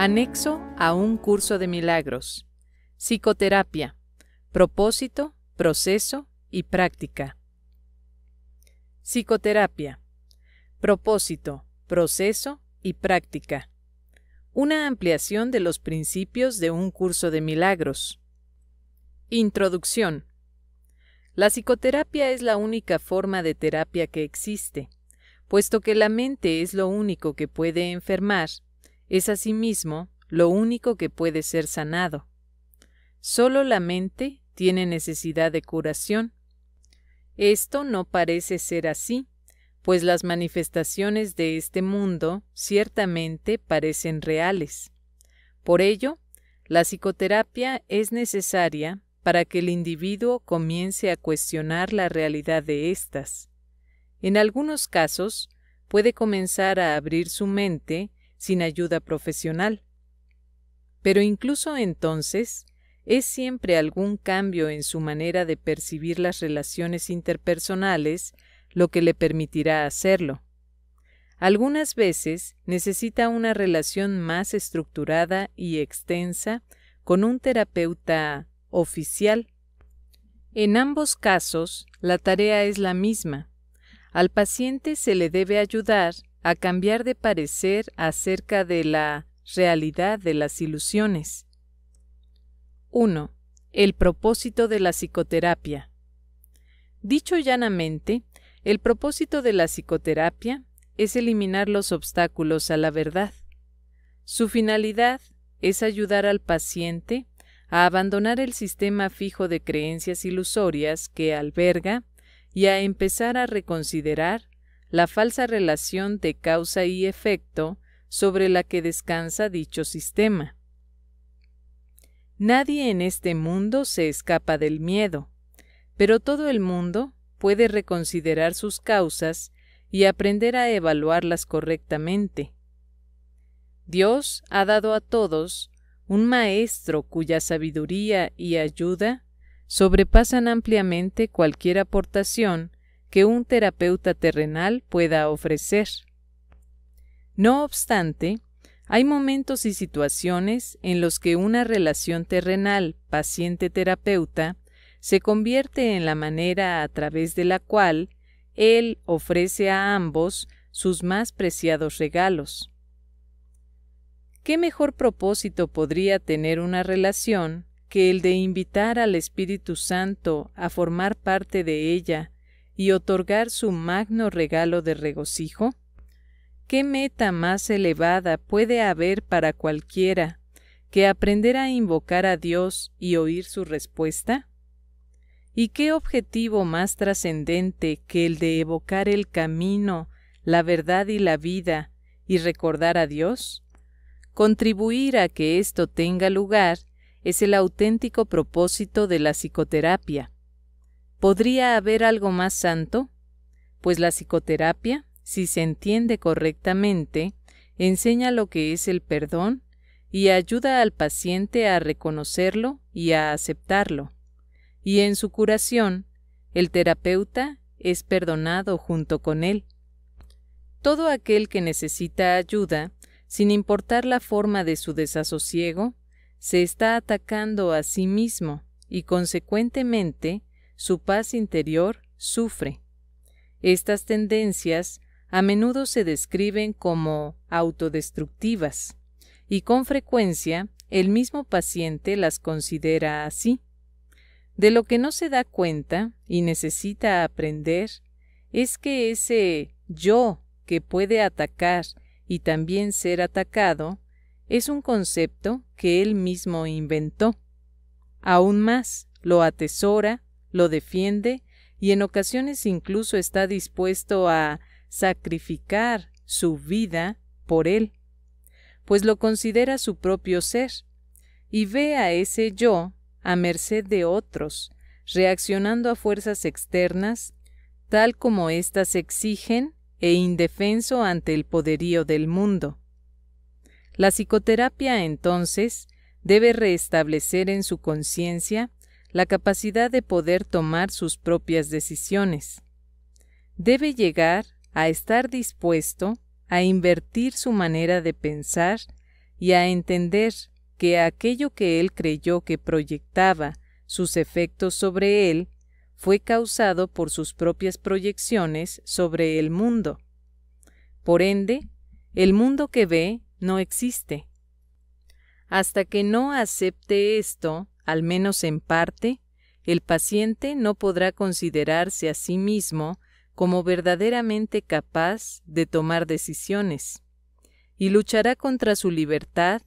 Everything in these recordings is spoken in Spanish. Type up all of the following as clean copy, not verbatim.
Anexo a un curso de milagros. Psicoterapia. Propósito, proceso y práctica. Psicoterapia. Propósito, proceso y práctica. Una ampliación de los principios de un curso de milagros. Introducción. La psicoterapia es la única forma de terapia que existe, puesto que la mente es lo único que puede enfermar, es asimismo lo único que puede ser sanado. Solo la mente tiene necesidad de curación. Esto no parece ser así, pues las manifestaciones de este mundo ciertamente parecen reales. Por ello, la psicoterapia es necesaria para que el individuo comience a cuestionar la realidad de éstas. En algunos casos, puede comenzar a abrir su mente sin ayuda profesional. Pero incluso entonces, es siempre algún cambio en su manera de percibir las relaciones interpersonales lo que le permitirá hacerlo. Algunas veces necesita una relación más estructurada y extensa con un terapeuta oficial. En ambos casos, la tarea es la misma. Al paciente se le debe ayudar a cambiar de parecer acerca de la realidad de las ilusiones. 1. El propósito de la psicoterapia. Dicho llanamente, el propósito de la psicoterapia es eliminar los obstáculos a la verdad. Su finalidad es ayudar al paciente a abandonar el sistema fijo de creencias ilusorias que alberga y a empezar a reconsiderar la falsa relación de causa y efecto sobre la que descansa dicho sistema. Nadie en este mundo se escapa del miedo, pero todo el mundo puede reconsiderar sus causas y aprender a evaluarlas correctamente. Dios ha dado a todos un maestro cuya sabiduría y ayuda sobrepasan ampliamente cualquier aportación que un terapeuta terrenal pueda ofrecer. No obstante, hay momentos y situaciones en los que una relación terrenal paciente-terapeuta se convierte en la manera a través de la cual él ofrece a ambos sus más preciados regalos. ¿Qué mejor propósito podría tener una relación que el de invitar al Espíritu Santo a formar parte de ella y otorgar su magno regalo de regocijo? ¿Qué meta más elevada puede haber para cualquiera que aprender a invocar a Dios y oír su respuesta? ¿Y qué objetivo más trascendente que el de evocar el camino, la verdad y la vida y recordar a Dios? Contribuir a que esto tenga lugar es el auténtico propósito de la psicoterapia. ¿Podría haber algo más santo? Pues la psicoterapia, si se entiende correctamente, enseña lo que es el perdón y ayuda al paciente a reconocerlo y a aceptarlo. Y en su curación, el terapeuta es perdonado junto con él. Todo aquel que necesita ayuda, sin importar la forma de su desasosiego, se está atacando a sí mismo y, consecuentemente, su paz interior sufre. Estas tendencias a menudo se describen como autodestructivas y con frecuencia el mismo paciente las considera así. De lo que no se da cuenta y necesita aprender es que ese yo que puede atacar y también ser atacado es un concepto que él mismo inventó. Aún más, lo atesora, lo defiende y en ocasiones incluso está dispuesto a sacrificar su vida por él, pues lo considera su propio ser, y ve a ese yo a merced de otros, reaccionando a fuerzas externas, tal como éstas exigen e indefenso ante el poderío del mundo. La psicoterapia, entonces, debe restablecer en su conciencia la capacidad de poder tomar sus propias decisiones. Debe llegar a estar dispuesto a invertir su manera de pensar y a entender que aquello que él creyó que proyectaba sus efectos sobre él fue causado por sus propias proyecciones sobre el mundo. Por ende, el mundo que ve no existe. Hasta que no acepte esto, al menos en parte, el paciente no podrá considerarse a sí mismo como verdaderamente capaz de tomar decisiones, y luchará contra su libertad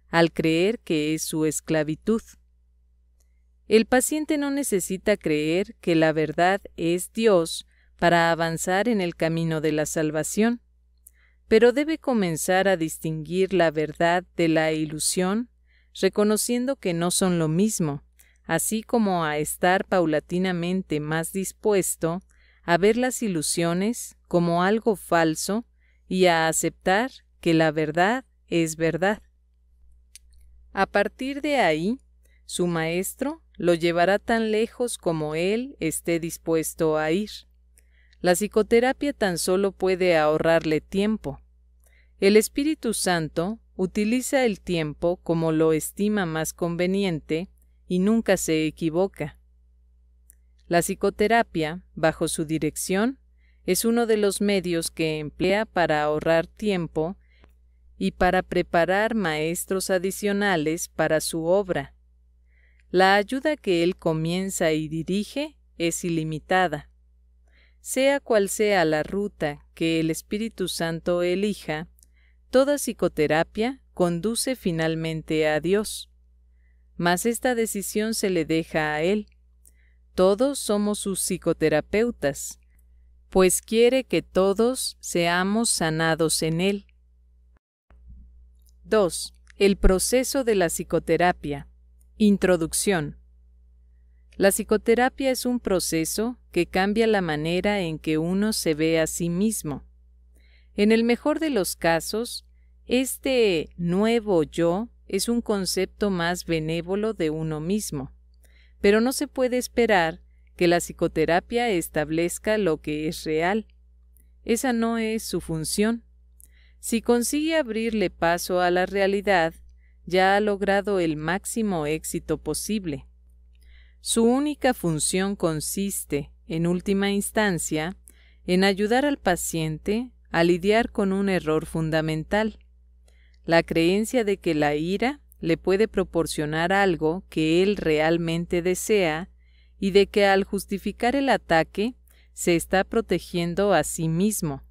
al creer que es su esclavitud. El paciente no necesita creer que la verdad es Dios para avanzar en el camino de la salvación, pero debe comenzar a distinguir la verdad de la ilusión, reconociendo que no son lo mismo, así como a estar paulatinamente más dispuesto a ver las ilusiones como algo falso y a aceptar que la verdad es verdad. A partir de ahí, su maestro lo llevará tan lejos como él esté dispuesto a ir. La psicoterapia tan solo puede ahorrarle tiempo. El Espíritu Santo utiliza el tiempo como lo estima más conveniente y nunca se equivoca. La psicoterapia, bajo su dirección, es uno de los medios que emplea para ahorrar tiempo y para preparar maestros adicionales para su obra. La ayuda que él comienza y dirige es ilimitada. Sea cual sea la ruta que el Espíritu Santo elija, toda psicoterapia conduce finalmente a Dios. Mas esta decisión se le deja a él. Todos somos sus psicoterapeutas, pues quiere que todos seamos sanados en él. 2. El proceso de la psicoterapia. Introducción. La psicoterapia es un proceso que cambia la manera en que uno se ve a sí mismo. En el mejor de los casos, este nuevo yo es un concepto más benévolo de uno mismo, pero no se puede esperar que la psicoterapia establezca lo que es real. Esa no es su función. Si consigue abrirle paso a la realidad, ya ha logrado el máximo éxito posible. Su única función consiste, en última instancia, en ayudar al paciente a lidiar con un error fundamental, la creencia de que la ira le puede proporcionar algo que él realmente desea y de que al justificar el ataque se está protegiendo a sí mismo.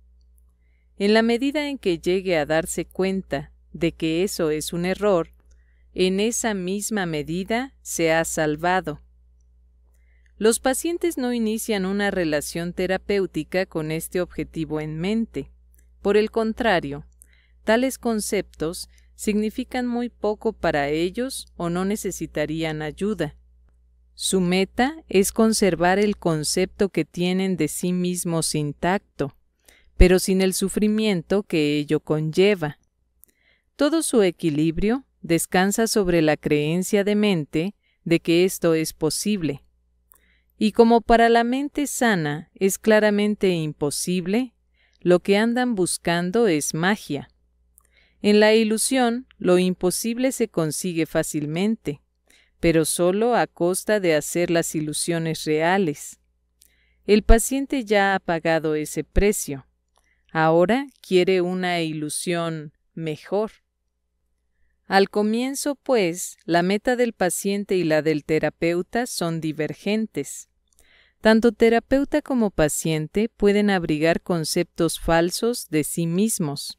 En la medida en que llegue a darse cuenta de que eso es un error, en esa misma medida se ha salvado. Los pacientes no inician una relación terapéutica con este objetivo en mente. Por el contrario, tales conceptos significan muy poco para ellos o no necesitarían ayuda. Su meta es conservar el concepto que tienen de sí mismos intacto, pero sin el sufrimiento que ello conlleva. Todo su equilibrio descansa sobre la creencia de mente de que esto es posible. Y como para la mente sana es claramente imposible, lo que andan buscando es magia. En la ilusión, lo imposible se consigue fácilmente, pero solo a costa de hacer las ilusiones reales. El paciente ya ha pagado ese precio. Ahora quiere una ilusión mejor. Al comienzo, pues, la meta del paciente y la del terapeuta son divergentes. Tanto terapeuta como paciente pueden abrigar conceptos falsos de sí mismos,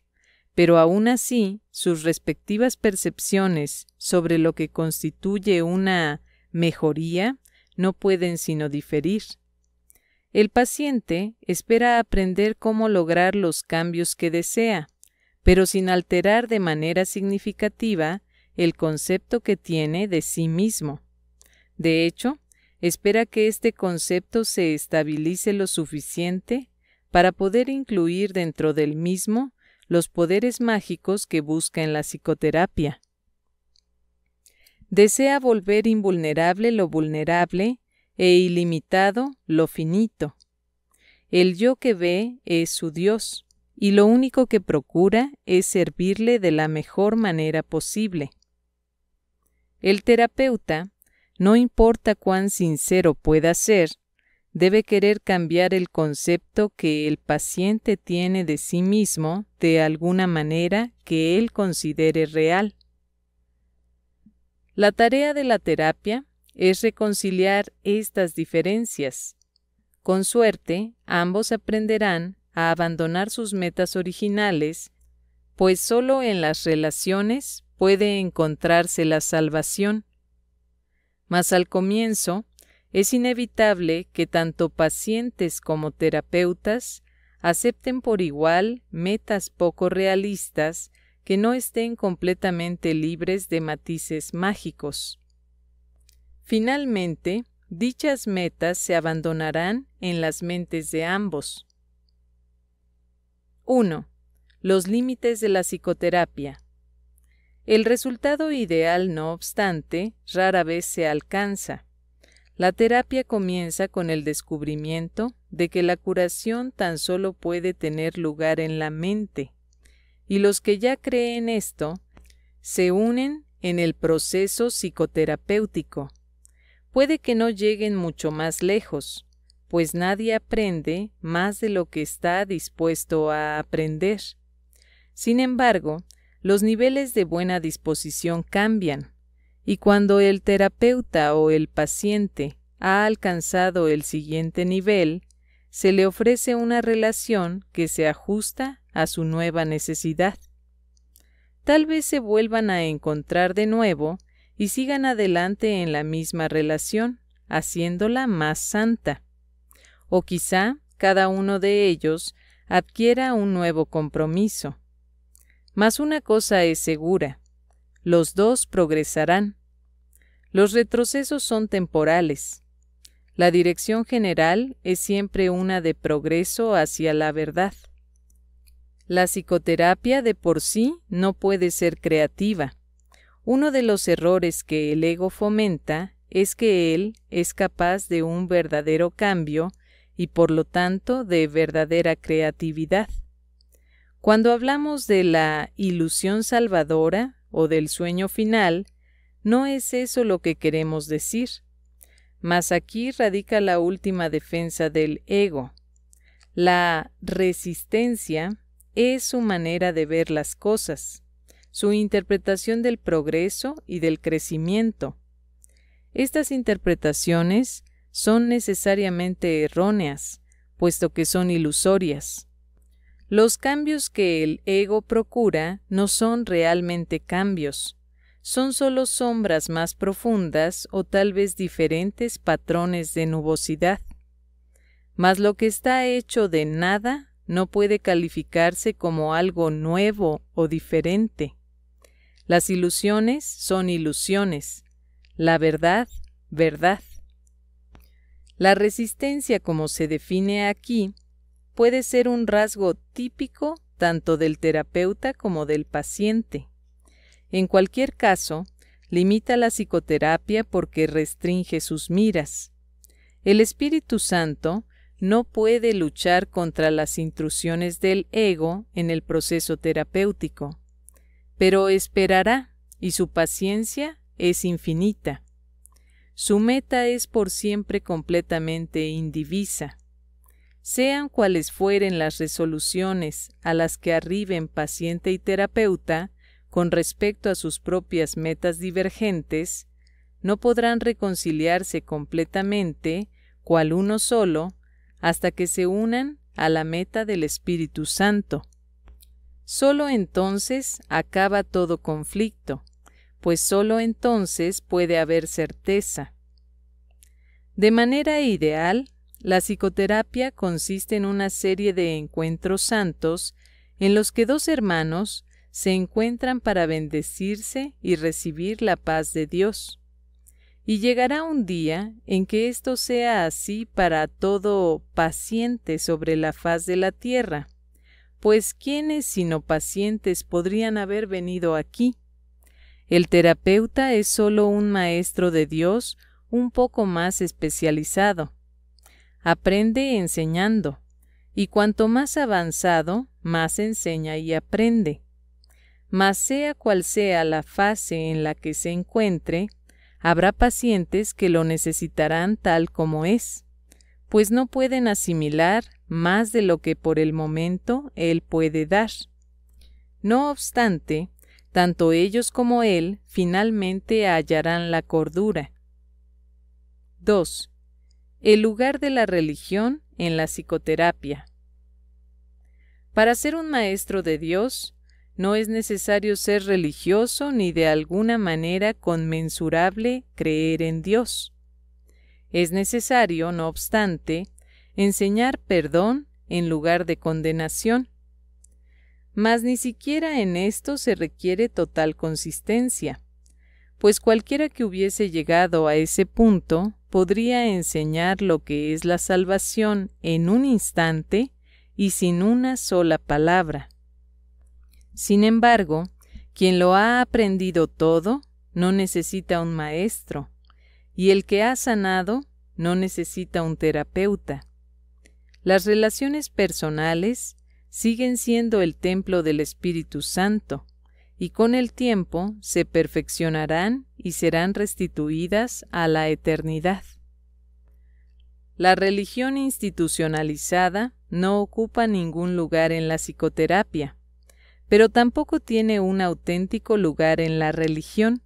pero aún así sus respectivas percepciones sobre lo que constituye una mejoría no pueden sino diferir. El paciente espera aprender cómo lograr los cambios que desea, pero sin alterar de manera significativa el concepto que tiene de sí mismo. De hecho, espera que este concepto se estabilice lo suficiente para poder incluir dentro del mismo los poderes mágicos que busca en la psicoterapia. Desea volver invulnerable lo vulnerable e ilimitado lo finito. El yo que ve es su Dios, y lo único que procura es servirle de la mejor manera posible. El terapeuta, no importa cuán sincero pueda ser, debe querer cambiar el concepto que el paciente tiene de sí mismo de alguna manera que él considere real. La tarea de la terapia es reconciliar estas diferencias. Con suerte, ambos aprenderán a abandonar sus metas originales, pues solo en las relaciones puede encontrarse la salvación. Mas al comienzo, es inevitable que tanto pacientes como terapeutas acepten por igual metas poco realistas que no estén completamente libres de matices mágicos. Finalmente, dichas metas se abandonarán en las mentes de ambos. 1. Los límites de la psicoterapia. El resultado ideal, no obstante, rara vez se alcanza. La terapia comienza con el descubrimiento de que la curación tan solo puede tener lugar en la mente, y los que ya creen esto se unen en el proceso psicoterapéutico. Puede que no lleguen mucho más lejos, pues nadie aprende más de lo que está dispuesto a aprender. Sin embargo, los niveles de buena disposición cambian, y cuando el terapeuta o el paciente ha alcanzado el siguiente nivel, se le ofrece una relación que se ajusta a su nueva necesidad. Tal vez se vuelvan a encontrar de nuevo y sigan adelante en la misma relación, haciéndola más santa. O quizá cada uno de ellos adquiera un nuevo compromiso. Mas una cosa es segura: los dos progresarán. Los retrocesos son temporales. La dirección general es siempre una de progreso hacia la verdad. La psicoterapia de por sí no puede ser creativa. Uno de los errores que el ego fomenta es que él es capaz de un verdadero cambio y por lo tanto de verdadera creatividad. Cuando hablamos de la ilusión salvadora o del sueño final, no es eso lo que queremos decir. Mas aquí radica la última defensa del ego. La resistencia es su manera de ver las cosas, su interpretación del progreso y del crecimiento. Estas interpretaciones son necesariamente erróneas, puesto que son ilusorias. Los cambios que el ego procura no son realmente cambios, son solo sombras más profundas o tal vez diferentes patrones de nubosidad. Mas lo que está hecho de nada no puede calificarse como algo nuevo o diferente. Las ilusiones son ilusiones, la verdad, verdad. La resistencia, como se define aquí, puede ser un rasgo típico tanto del terapeuta como del paciente. En cualquier caso, limita la psicoterapia porque restringe sus miras. El Espíritu Santo no puede luchar contra las intrusiones del ego en el proceso terapéutico, pero esperará, y su paciencia es infinita. Su meta es por siempre completamente indivisa. Sean cuales fueren las resoluciones a las que arriben paciente y terapeuta con respecto a sus propias metas divergentes, no podrán reconciliarse completamente, cual uno solo, hasta que se unan a la meta del Espíritu Santo. Solo entonces acaba todo conflicto, pues solo entonces puede haber certeza. De manera ideal, la psicoterapia consiste en una serie de encuentros santos en los que dos hermanos se encuentran para bendecirse y recibir la paz de Dios. Y llegará un día en que esto sea así para todo paciente sobre la faz de la tierra, pues ¿quiénes sino pacientes podrían haber venido aquí? El terapeuta es solo un maestro de Dios un poco más especializado. Aprende enseñando, y cuanto más avanzado, más enseña y aprende. Mas sea cual sea la fase en la que se encuentre, habrá pacientes que lo necesitarán tal como es, pues no pueden asimilar más de lo que por el momento él puede dar. No obstante, tanto ellos como él finalmente hallarán la cordura. 2. El lugar de la religión en la psicoterapia. Para ser un maestro de Dios, no es necesario ser religioso ni de alguna manera conmensurable creer en Dios. Es necesario, no obstante, enseñar perdón en lugar de condenación. Mas ni siquiera en esto se requiere total consistencia, pues cualquiera que hubiese llegado a ese punto podría enseñar lo que es la salvación en un instante y sin una sola palabra. Sin embargo, quien lo ha aprendido todo no necesita un maestro, y el que ha sanado no necesita un terapeuta. Las relaciones personales siguen siendo el templo del Espíritu Santo, y con el tiempo se perfeccionarán y serán restituidas a la eternidad. La religión institucionalizada no ocupa ningún lugar en la psicoterapia, pero tampoco tiene un auténtico lugar en la religión.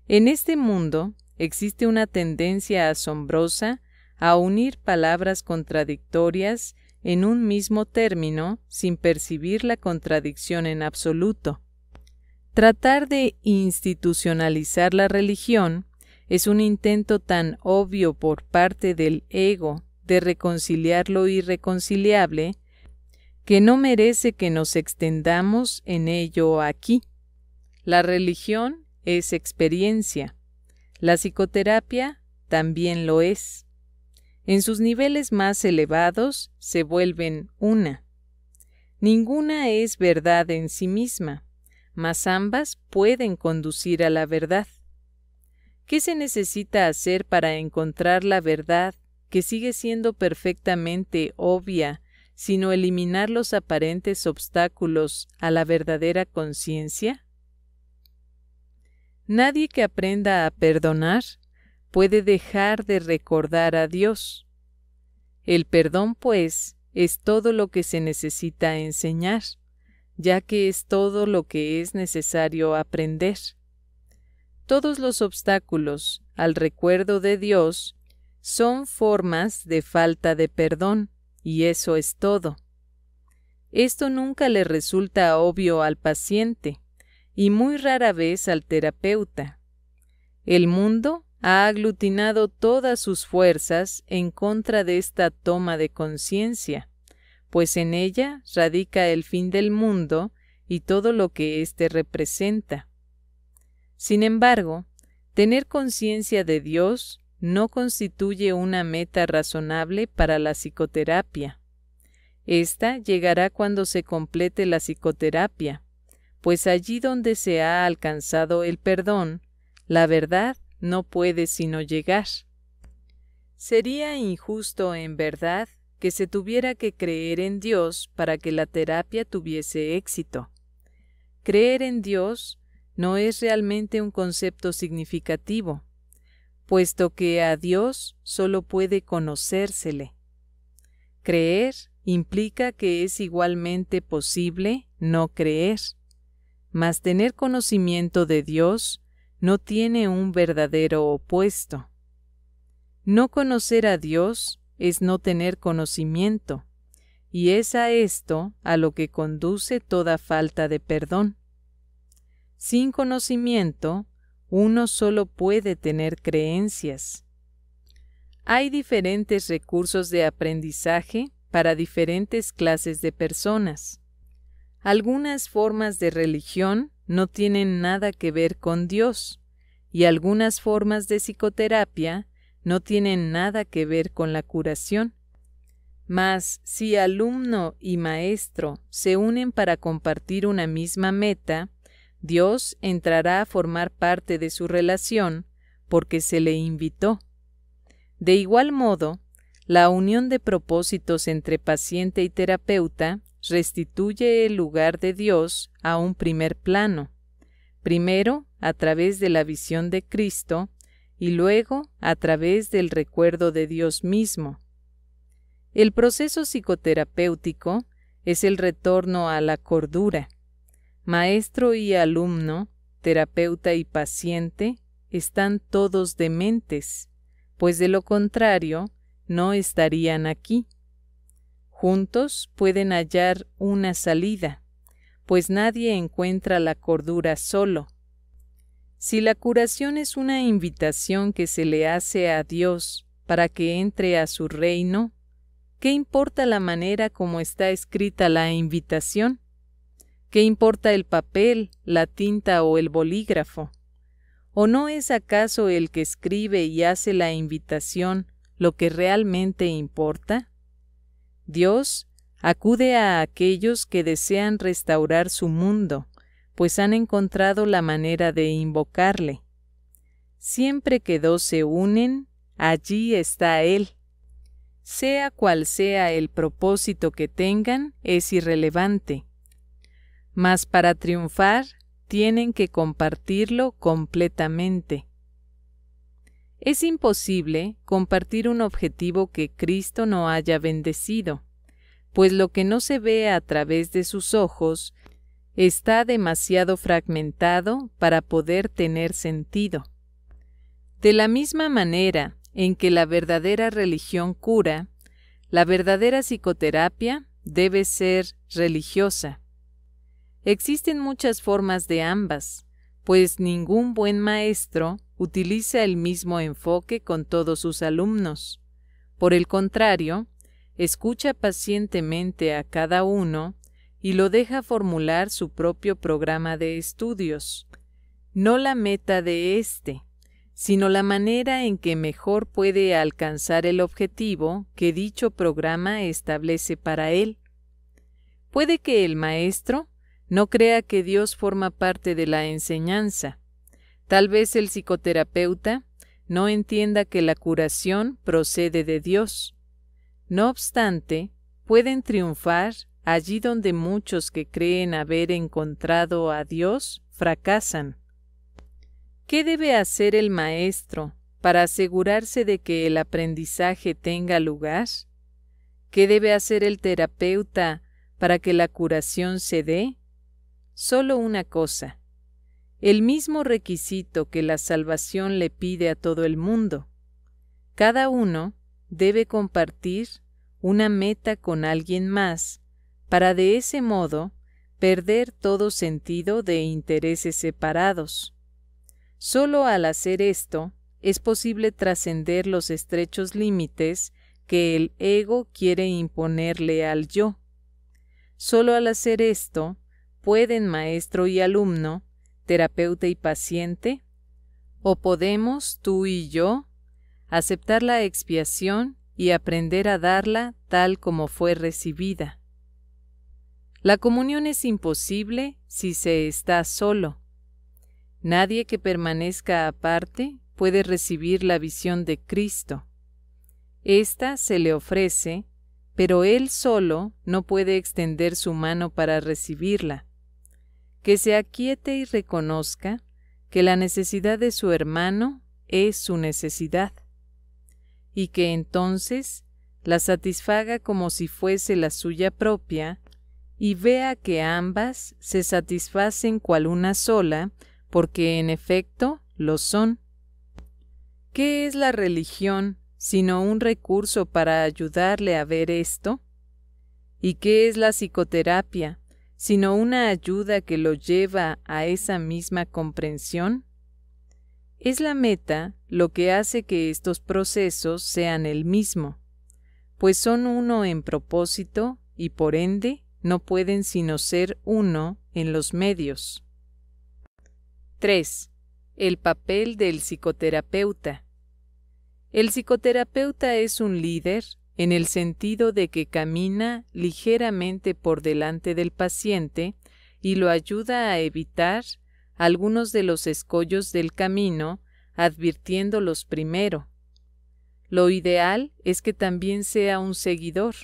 En este mundo existe una tendencia asombrosa a unir palabras contradictorias en un mismo término sin percibir la contradicción en absoluto. Tratar de institucionalizar la religión es un intento tan obvio por parte del ego de reconciliar lo irreconciliable que no merece que nos extendamos en ello aquí. La religión es experiencia. La psicoterapia también lo es. En sus niveles más elevados se vuelven una. Ninguna es verdad en sí misma, mas ambas pueden conducir a la verdad. ¿Qué se necesita hacer para encontrar la verdad que sigue siendo perfectamente obvia, sino eliminar los aparentes obstáculos a la verdadera conciencia? Nadie que aprenda a perdonar puede dejar de recordar a Dios. El perdón, pues, es todo lo que se necesita enseñar, ya que es todo lo que es necesario aprender. Todos los obstáculos al recuerdo de Dios son formas de falta de perdón, y eso es todo. Esto nunca le resulta obvio al paciente, y muy rara vez al terapeuta. El mundo ha aglutinado todas sus fuerzas en contra de esta toma de conciencia, pues en ella radica el fin del mundo y todo lo que éste representa. Sin embargo, tener conciencia de Dios no constituye una meta razonable para la psicoterapia. Esta llegará cuando se complete la psicoterapia, pues allí donde se ha alcanzado el perdón, la verdad no puede sino llegar. Sería injusto, en verdad, que se tuviera que creer en Dios para que la terapia tuviese éxito. Creer en Dios no es realmente un concepto significativo, puesto que a Dios solo puede conocérsele. Creer implica que es igualmente posible no creer, mas tener conocimiento de Dios no tiene un verdadero opuesto. No conocer a Dios es no tener conocimiento, y es a esto a lo que conduce toda falta de perdón. Sin conocimiento, uno solo puede tener creencias. Hay diferentes recursos de aprendizaje para diferentes clases de personas. Algunas formas de religión no tienen nada que ver con Dios, y algunas formas de psicoterapia no tienen nada que ver con la curación. Mas si alumno y maestro se unen para compartir una misma meta, Dios entrará a formar parte de su relación porque se le invitó. De igual modo, La unión de propósitos entre paciente y terapeuta restituye el lugar de Dios a un primer plano, primero a través de la visión de Cristo y luego a través del recuerdo de Dios mismo. El proceso psicoterapéutico es el retorno a la cordura. Maestro y alumno, terapeuta y paciente, están todos dementes, pues de lo contrario, no estarían aquí. Juntos pueden hallar una salida, pues nadie encuentra la cordura solo. Si la curación es una invitación que se le hace a Dios para que entre a su reino, ¿qué importa la manera como está escrita la invitación? ¿Qué importa el papel, la tinta o el bolígrafo? ¿O no es acaso el que escribe y hace la invitación lo que realmente importa? Dios acude a aquellos que desean restaurar su mundo, pues han encontrado la manera de invocarle. Siempre que dos se unen, allí está Él. Sea cual sea el propósito que tengan, es irrelevante. Mas para triunfar, tienen que compartirlo completamente. Es imposible compartir un objetivo que Cristo no haya bendecido, pues lo que no se ve a través de sus ojos está demasiado fragmentado para poder tener sentido. De la misma manera en que la verdadera religión cura, la verdadera psicoterapia debe ser religiosa. Existen muchas formas de ambas, pues ningún buen maestro utiliza el mismo enfoque con todos sus alumnos. Por el contrario, escucha pacientemente a cada uno y lo deja formular su propio programa de estudios, no la meta de éste, sino la manera en que mejor puede alcanzar el objetivo que dicho programa establece para él. Puede que el maestro no crea que Dios forma parte de la enseñanza. Tal vez el psicoterapeuta no entienda que la curación procede de Dios. No obstante, pueden triunfar allí donde muchos que creen haber encontrado a Dios fracasan. ¿Qué debe hacer el maestro para asegurarse de que el aprendizaje tenga lugar? ¿Qué debe hacer el terapeuta para que la curación se dé? Solo una cosa: el mismo requisito que la salvación le pide a todo el mundo. Cada uno debe compartir una meta con alguien más, para de ese modo perder todo sentido de intereses separados. Solo al hacer esto es posible trascender los estrechos límites que el ego quiere imponerle al yo. Solo al hacer esto pueden maestro y alumno, terapeuta y paciente, o podemos, tú y yo, aceptar la expiación y aprender a darla tal como fue recibida. La comunión es imposible si se está solo. Nadie que permanezca aparte puede recibir la visión de Cristo. Esta se le ofrece, pero él solo no puede extender su mano para recibirla. Que se aquiete y reconozca que la necesidad de su hermano es su necesidad, y que entonces la satisfaga como si fuese la suya propia, y vea que ambas se satisfacen cual una sola, porque en efecto lo son. ¿Qué es la religión sino un recurso para ayudarle a ver esto? ¿Y qué es la psicoterapia sino una ayuda que lo lleva a esa misma comprensión? Es la meta lo que hace que estos procesos sean el mismo, pues son uno en propósito y por ende no pueden sino ser uno en los medios. 3. El papel del psicoterapeuta. El psicoterapeuta es un líder en el sentido de que camina ligeramente por delante del paciente y lo ayuda a evitar algunos de los escollos del camino, advirtiéndolos primero. lo ideal es que también sea un seguidor,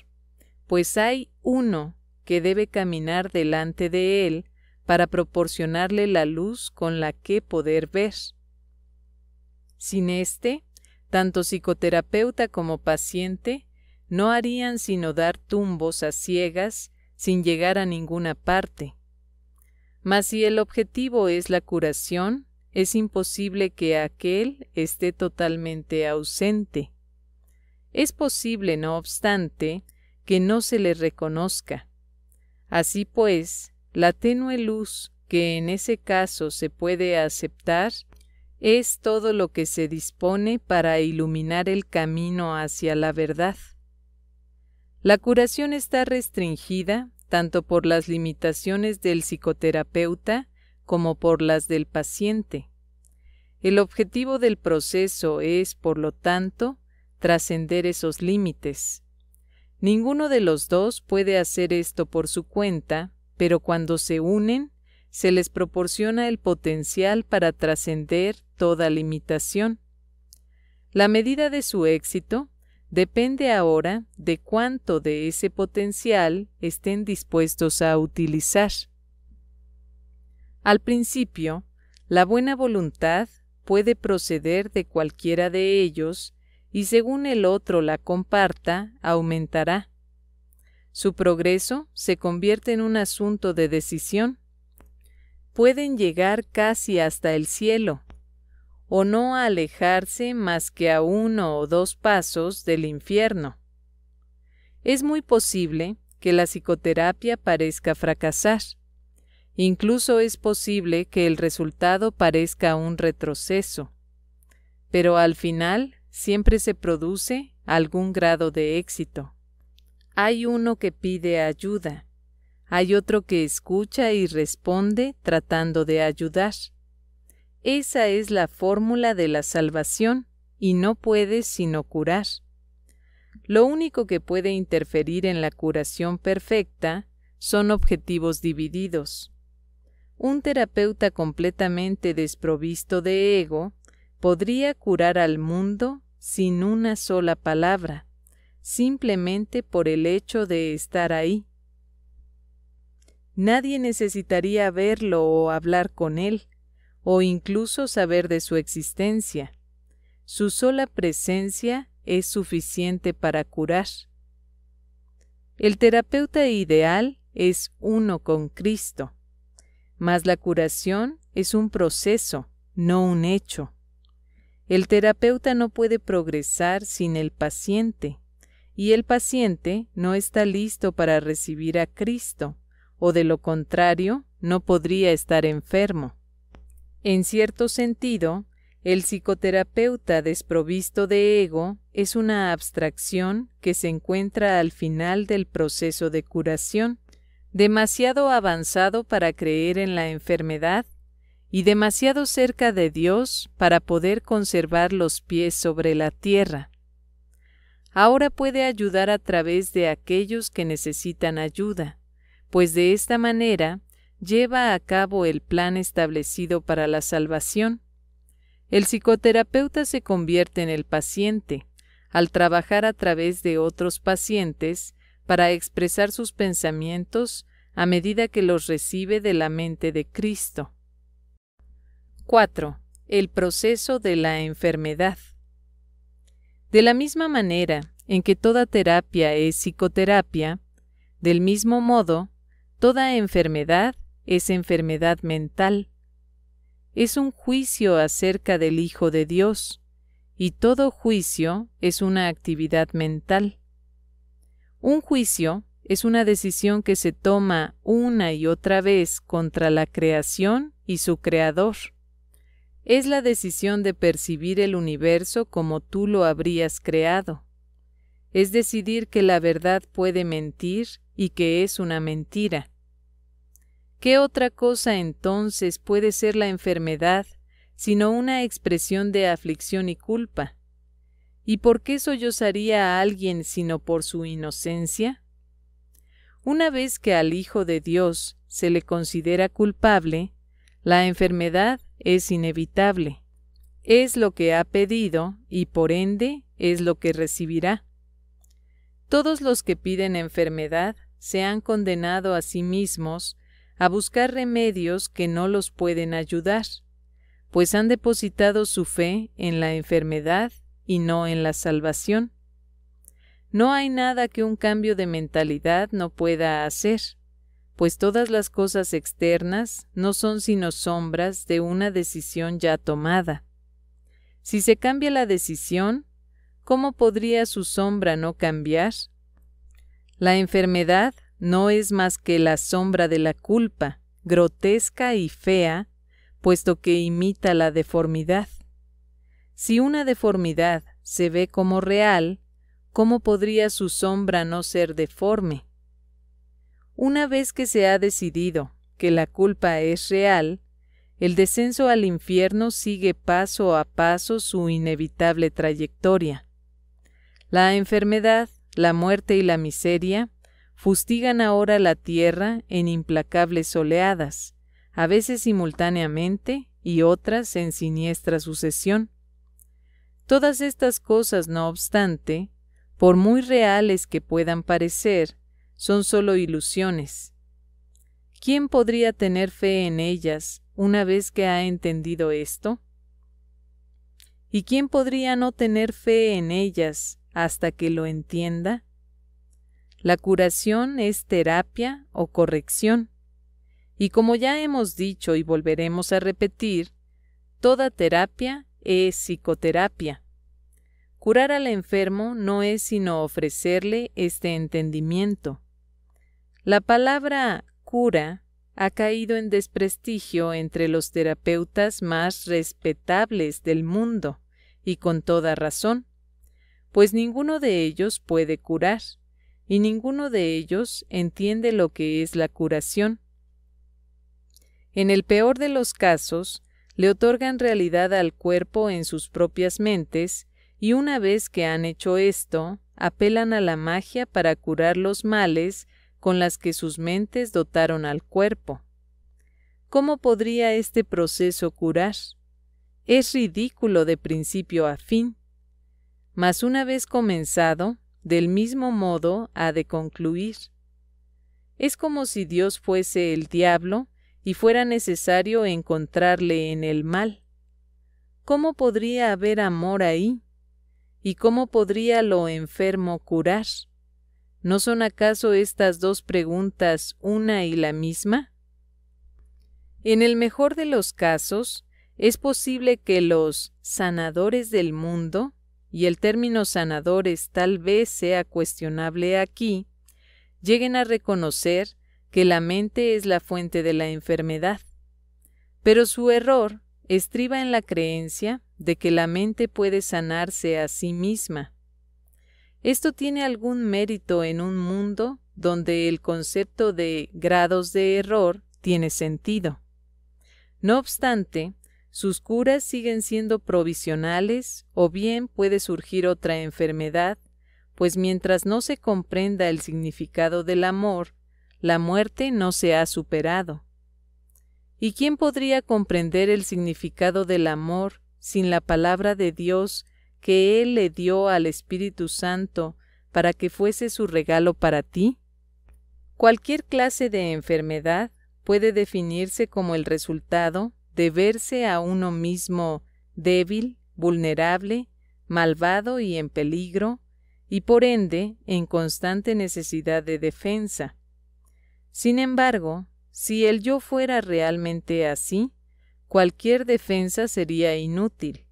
pues hay uno que debe caminar delante de él para proporcionarle la luz con la que poder ver. Sin éste, tanto psicoterapeuta como paciente no harían sino dar tumbos a ciegas sin llegar a ninguna parte. Mas si el objetivo es la curación, es imposible que aquel esté totalmente ausente. Es posible, no obstante, que no se le reconozca. Así pues, la tenue luz que en ese caso se puede aceptar es todo lo que se dispone para iluminar el camino hacia la verdad. La curación está restringida tanto por las limitaciones del psicoterapeuta como por las del paciente. El objetivo del proceso es, por lo tanto, trascender esos límites. Ninguno de los dos puede hacer esto por su cuenta, pero cuando se unen, se les proporciona el potencial para trascender toda limitación. La medida de su éxito depende ahora de cuánto de ese potencial estén dispuestos a utilizar. Al principio, la buena voluntad puede proceder de cualquiera de ellos y según el otro la comparta, aumentará. Su progreso se convierte en un asunto de decisión. Pueden llegar casi hasta el cielo, o no alejarse más que a 1 o 2 pasos del infierno. Es muy posible que la psicoterapia parezca fracasar. Incluso es posible que el resultado parezca un retroceso. Pero al final siempre se produce algún grado de éxito. Hay uno que pide ayuda. Hay otro que escucha y responde tratando de ayudar. Esa es la fórmula de la salvación y no puede sino curar. Lo único que puede interferir en la curación perfecta son objetivos divididos. Un terapeuta completamente desprovisto de ego podría curar al mundo sin una sola palabra, simplemente por el hecho de estar ahí. Nadie necesitaría verlo o hablar con él, o incluso saber de su existencia. Su sola presencia es suficiente para curar. El terapeuta ideal es uno con Cristo, mas la curación es un proceso, no un hecho. El terapeuta no puede progresar sin el paciente, y el paciente no está listo para recibir a Cristo, o de lo contrario, no podría estar enfermo. En cierto sentido, el psicoterapeuta desprovisto de ego es una abstracción que se encuentra al final del proceso de curación, demasiado avanzado para creer en la enfermedad y demasiado cerca de Dios para poder conservar los pies sobre la tierra. Ahora puede ayudar a través de aquellos que necesitan ayuda, pues de esta manera lleva a cabo el plan establecido para la salvación. El psicoterapeuta se convierte en el paciente, al trabajar a través de otros pacientes para expresar sus pensamientos a medida que los recibe de la mente de Cristo. 4. El proceso de la enfermedad. De la misma manera en que toda terapia es psicoterapia, del mismo modo, toda enfermedad es enfermedad mental. Es un juicio acerca del Hijo de Dios, y todo juicio es una actividad mental. Un juicio es una decisión que se toma una y otra vez contra la creación y su creador. Es la decisión de percibir el universo como tú lo habrías creado. Es decidir que la verdad puede mentir y que es una mentira. ¿Qué otra cosa entonces puede ser la enfermedad sino una expresión de aflicción y culpa? ¿Y por qué sollozaría a alguien sino por su inocencia? Una vez que al Hijo de Dios se le considera culpable, la enfermedad es inevitable. es lo que ha pedido y por ende es lo que recibirá. Todos los que piden enfermedad se han condenado a sí mismos a buscar remedios que no los pueden ayudar, pues han depositado su fe en la enfermedad y no en la salvación. No hay nada que un cambio de mentalidad no pueda hacer, pues todas las cosas externas no son sino sombras de una decisión ya tomada. Si se cambia la decisión, ¿cómo podría su sombra no cambiar? La enfermedad no es más que la sombra de la culpa, grotesca y fea, puesto que imita la deformidad. Si una deformidad se ve como real, ¿cómo podría su sombra no ser deforme? Una vez que se ha decidido que la culpa es real, el descenso al infierno sigue paso a paso su inevitable trayectoria. La enfermedad, la muerte y la miseria fustigan ahora la tierra en implacables oleadas, a veces simultáneamente y otras en siniestra sucesión. Todas estas cosas, no obstante, por muy reales que puedan parecer, son solo ilusiones. ¿Quién podría tener fe en ellas una vez que ha entendido esto? ¿Y quién podría no tener fe en ellas hasta que lo entienda? La curación es terapia o corrección, y como ya hemos dicho y volveremos a repetir, toda terapia es psicoterapia. Curar al enfermo no es sino ofrecerle este entendimiento. La palabra cura ha caído en desprestigio entre los terapeutas más respetables del mundo, y con toda razón, pues ninguno de ellos puede curar, y ninguno de ellos entiende lo que es la curación. En el peor de los casos, le otorgan realidad al cuerpo en sus propias mentes, y una vez que han hecho esto, apelan a la magia para curar los males con las que sus mentes dotaron al cuerpo. ¿Cómo podría este proceso curar? Es ridículo de principio a fin. Mas una vez comenzado, del mismo modo ha de concluir. Es como si Dios fuese el diablo y fuera necesario encontrarle en el mal. ¿Cómo podría haber amor ahí? ¿Y cómo podría lo enfermo curar? ¿No son acaso estas dos preguntas una y la misma? En el mejor de los casos, es posible que los sanadores del mundo, y el término sanadores tal vez sea cuestionable aquí, lleguen a reconocer que la mente es la fuente de la enfermedad. Pero su error estriba en la creencia de que la mente puede sanarse a sí misma. Esto tiene algún mérito en un mundo donde el concepto de grados de error tiene sentido. No obstante, sus curas siguen siendo provisionales o bien puede surgir otra enfermedad, pues mientras no se comprenda el significado del amor, la muerte no se ha superado. ¿Y quién podría comprender el significado del amor sin la palabra de Dios que Él le dio al Espíritu Santo para que fuese su regalo para ti? Cualquier clase de enfermedad puede definirse como el resultado de verse a uno mismo débil, vulnerable, malvado y en peligro, y por ende en constante necesidad de defensa. Sin embargo, si el yo fuera realmente así, cualquier defensa sería inútil.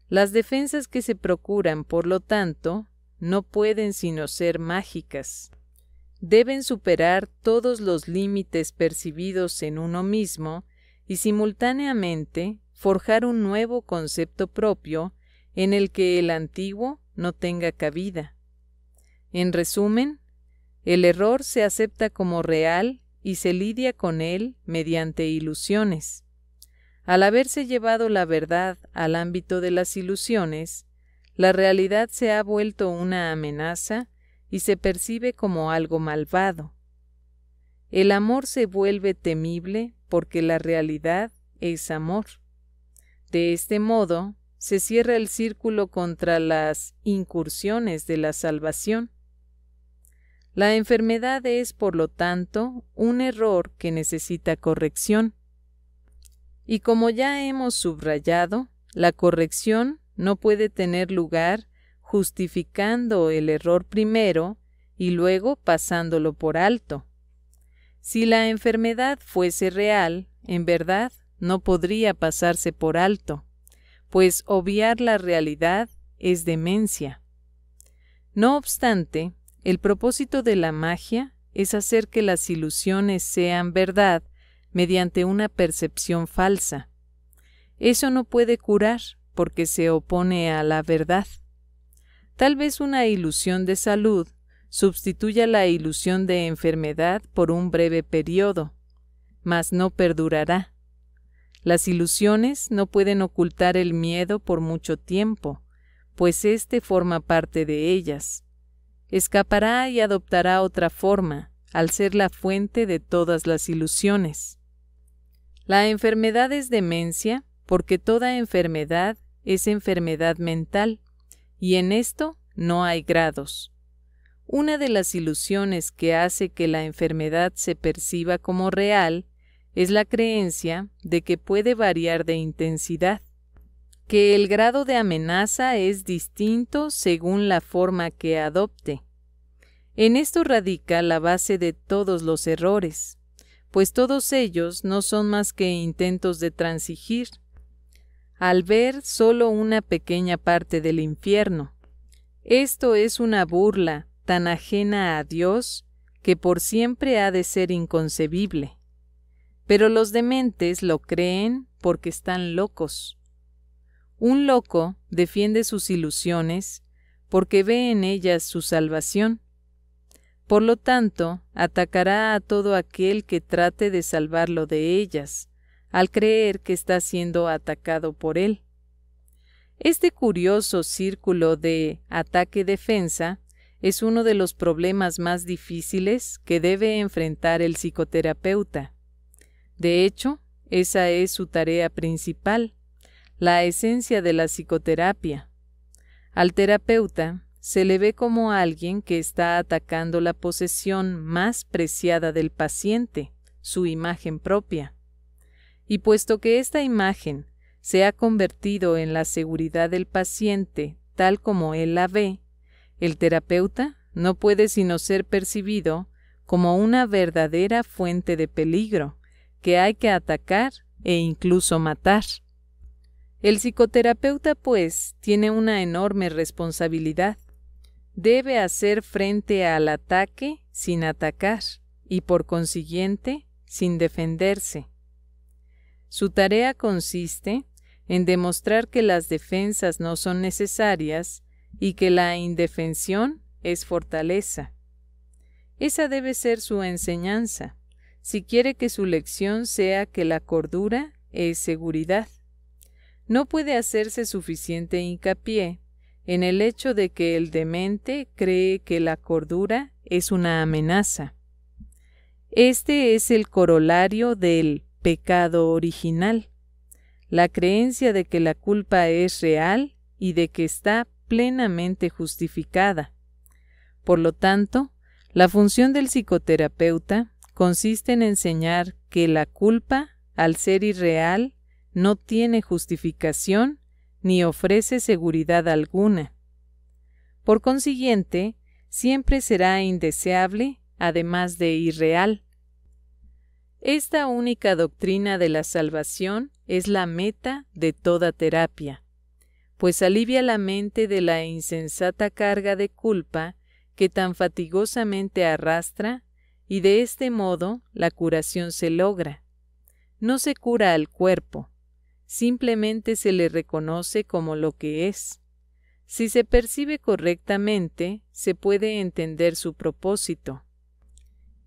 Las defensas que se procuran, por lo tanto, no pueden sino ser mágicas. Deben superar todos los límites percibidos en uno mismo y simultáneamente forjar un nuevo concepto propio en el que el antiguo no tenga cabida. En resumen, el error se acepta como real y se lidia con él mediante ilusiones. Al haberse llevado la verdad al ámbito de las ilusiones, la realidad se ha vuelto una amenaza y se percibe como algo malvado. El amor se vuelve temible porque la realidad es amor. De este modo, se cierra el círculo contra las incursiones de la salvación. La enfermedad es, por lo tanto, un error que necesita corrección. Y como ya hemos subrayado, la corrección no puede tener lugar justificando el error primero y luego pasándolo por alto. Si la enfermedad fuese real, en verdad, no podría pasarse por alto, pues obviar la realidad es demencia. No obstante, el propósito de la magia es hacer que las ilusiones sean verdad mediante una percepción falsa. Eso no puede curar porque se opone a la verdad. Tal vez una ilusión de salud sustituya la ilusión de enfermedad por un breve periodo, mas no perdurará. Las ilusiones no pueden ocultar el miedo por mucho tiempo, pues éste forma parte de ellas. Escapará y adoptará otra forma, al ser la fuente de todas las ilusiones. La enfermedad es demencia porque toda enfermedad es enfermedad mental, y en esto no hay grados. Una de las ilusiones que hace que la enfermedad se perciba como real es la creencia de que puede variar de intensidad, que el grado de amenaza es distinto según la forma que adopte. En esto radica la base de todos los errores, pues todos ellos no son más que intentos de transigir, al ver solo una pequeña parte del infierno. Esto es una burla tan ajena a Dios que por siempre ha de ser inconcebible. Pero los dementes lo creen porque están locos. Un loco defiende sus ilusiones porque ve en ellas su salvación. Por lo tanto, atacará a todo aquel que trate de salvarlo de ellas, al creer que está siendo atacado por él. Este curioso círculo de ataque-defensa es uno de los problemas más difíciles que debe enfrentar el psicoterapeuta. De hecho, esa es su tarea principal, la esencia de la psicoterapia. Al terapeuta se le ve como alguien que está atacando la posesión más preciada del paciente, su imagen propia. Y puesto que esta imagen se ha convertido en la seguridad del paciente tal como él la ve, el terapeuta no puede sino ser percibido como una verdadera fuente de peligro que hay que atacar e incluso matar. El psicoterapeuta, pues, tiene una enorme responsabilidad. Debe hacer frente al ataque sin atacar y, por consiguiente, sin defenderse. Su tarea consiste en demostrar que las defensas no son necesarias y que la indefensión es fortaleza. Esa debe ser su enseñanza, si quiere que su lección sea que la cordura es seguridad. No puede hacerse suficiente hincapié en el hecho de que el demente cree que la cordura es una amenaza. Este es el corolario del pecado original, la creencia de que la culpa es real y de que está plenamente justificada. Por lo tanto, la función del psicoterapeuta consiste en enseñar que la culpa, al ser irreal, no tiene justificación ni ofrece seguridad alguna. Por consiguiente, siempre será indeseable, además de irreal. Esta única doctrina de la salvación es la meta de toda terapia, pues alivia la mente de la insensata carga de culpa que tan fatigosamente arrastra, y de este modo la curación se logra. No se cura al cuerpo, simplemente se le reconoce como lo que es. Si se percibe correctamente, se puede entender su propósito.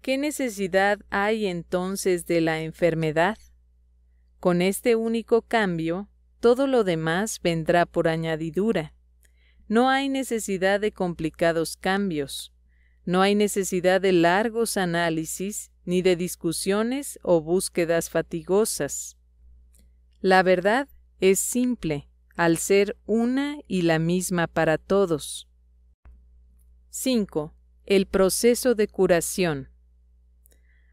¿Qué necesidad hay entonces de la enfermedad? Con este único cambio, todo lo demás vendrá por añadidura. No hay necesidad de complicados cambios. No hay necesidad de largos análisis, ni de discusiones o búsquedas fatigosas. La verdad es simple, al ser una y la misma para todos. 5. El proceso de curación.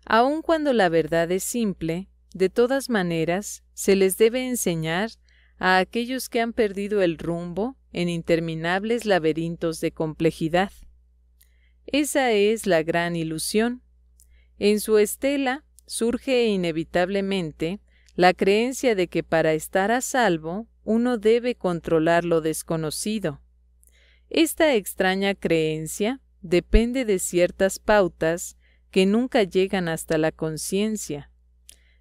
Aun cuando la verdad es simple, de todas maneras, se les debe enseñar a aquellos que han perdido el rumbo en interminables laberintos de complejidad. Esa es la gran ilusión. En su estela surge inevitablemente la creencia de que para estar a salvo uno debe controlar lo desconocido. Esta extraña creencia depende de ciertas pautas que nunca llegan hasta la conciencia.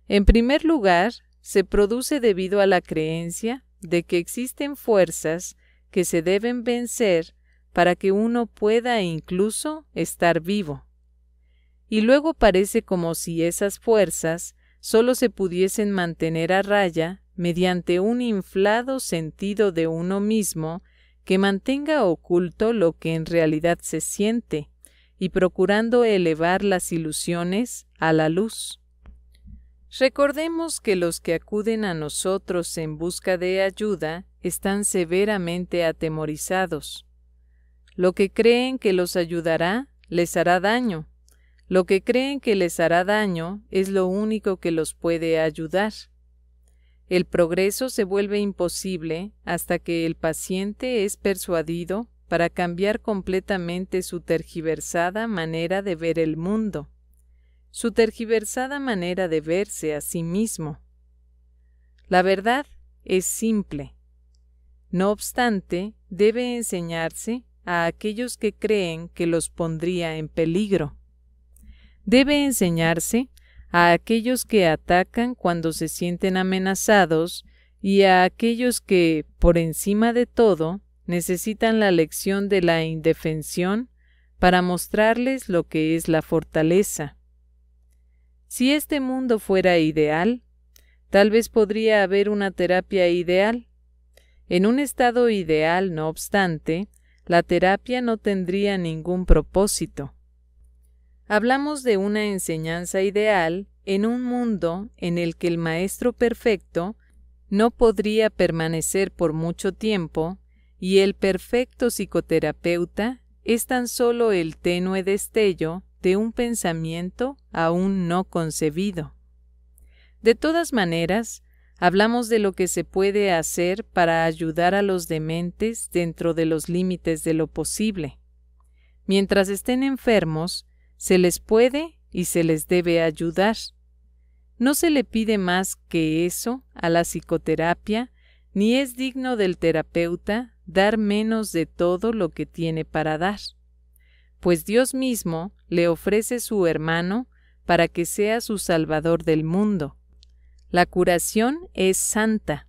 En primer lugar, se produce debido a la creencia de que existen fuerzas que se deben vencer para que uno pueda incluso estar vivo. Y luego parece como si esas fuerzas solo se pudiesen mantener a raya mediante un inflado sentido de uno mismo que mantenga oculto lo que en realidad se siente y procurando elevar las ilusiones a la luz. Recordemos que los que acuden a nosotros en busca de ayuda están severamente atemorizados. Lo que creen que los ayudará les hará daño. Lo que creen que les hará daño es lo único que los puede ayudar. El progreso se vuelve imposible hasta que el paciente es persuadido para cambiar completamente su tergiversada manera de ver el mundo, su tergiversada manera de verse a sí mismo. La verdad es simple. No obstante, debe enseñarse a aquellos que creen que los pondría en peligro. Debe enseñarse a aquellos que atacan cuando se sienten amenazados y a aquellos que, por encima de todo, necesitan la lección de la indefensión para mostrarles lo que es la fortaleza. Si este mundo fuera ideal, tal vez podría haber una terapia ideal. En un estado ideal, no obstante, la terapia no tendría ningún propósito. Hablamos de una enseñanza ideal en un mundo en el que el maestro perfecto no podría permanecer por mucho tiempo y el perfecto psicoterapeuta es tan solo el tenue destello de un pensamiento aún no concebido. De todas maneras, hablamos de lo que se puede hacer para ayudar a los dementes dentro de los límites de lo posible. Mientras estén enfermos, se les puede y se les debe ayudar. No se le pide más que eso a la psicoterapia, ni es digno del terapeuta dar menos de todo lo que tiene para dar, pues Dios mismo le ofrece su hermano para que sea su salvador del mundo. La curación es santa.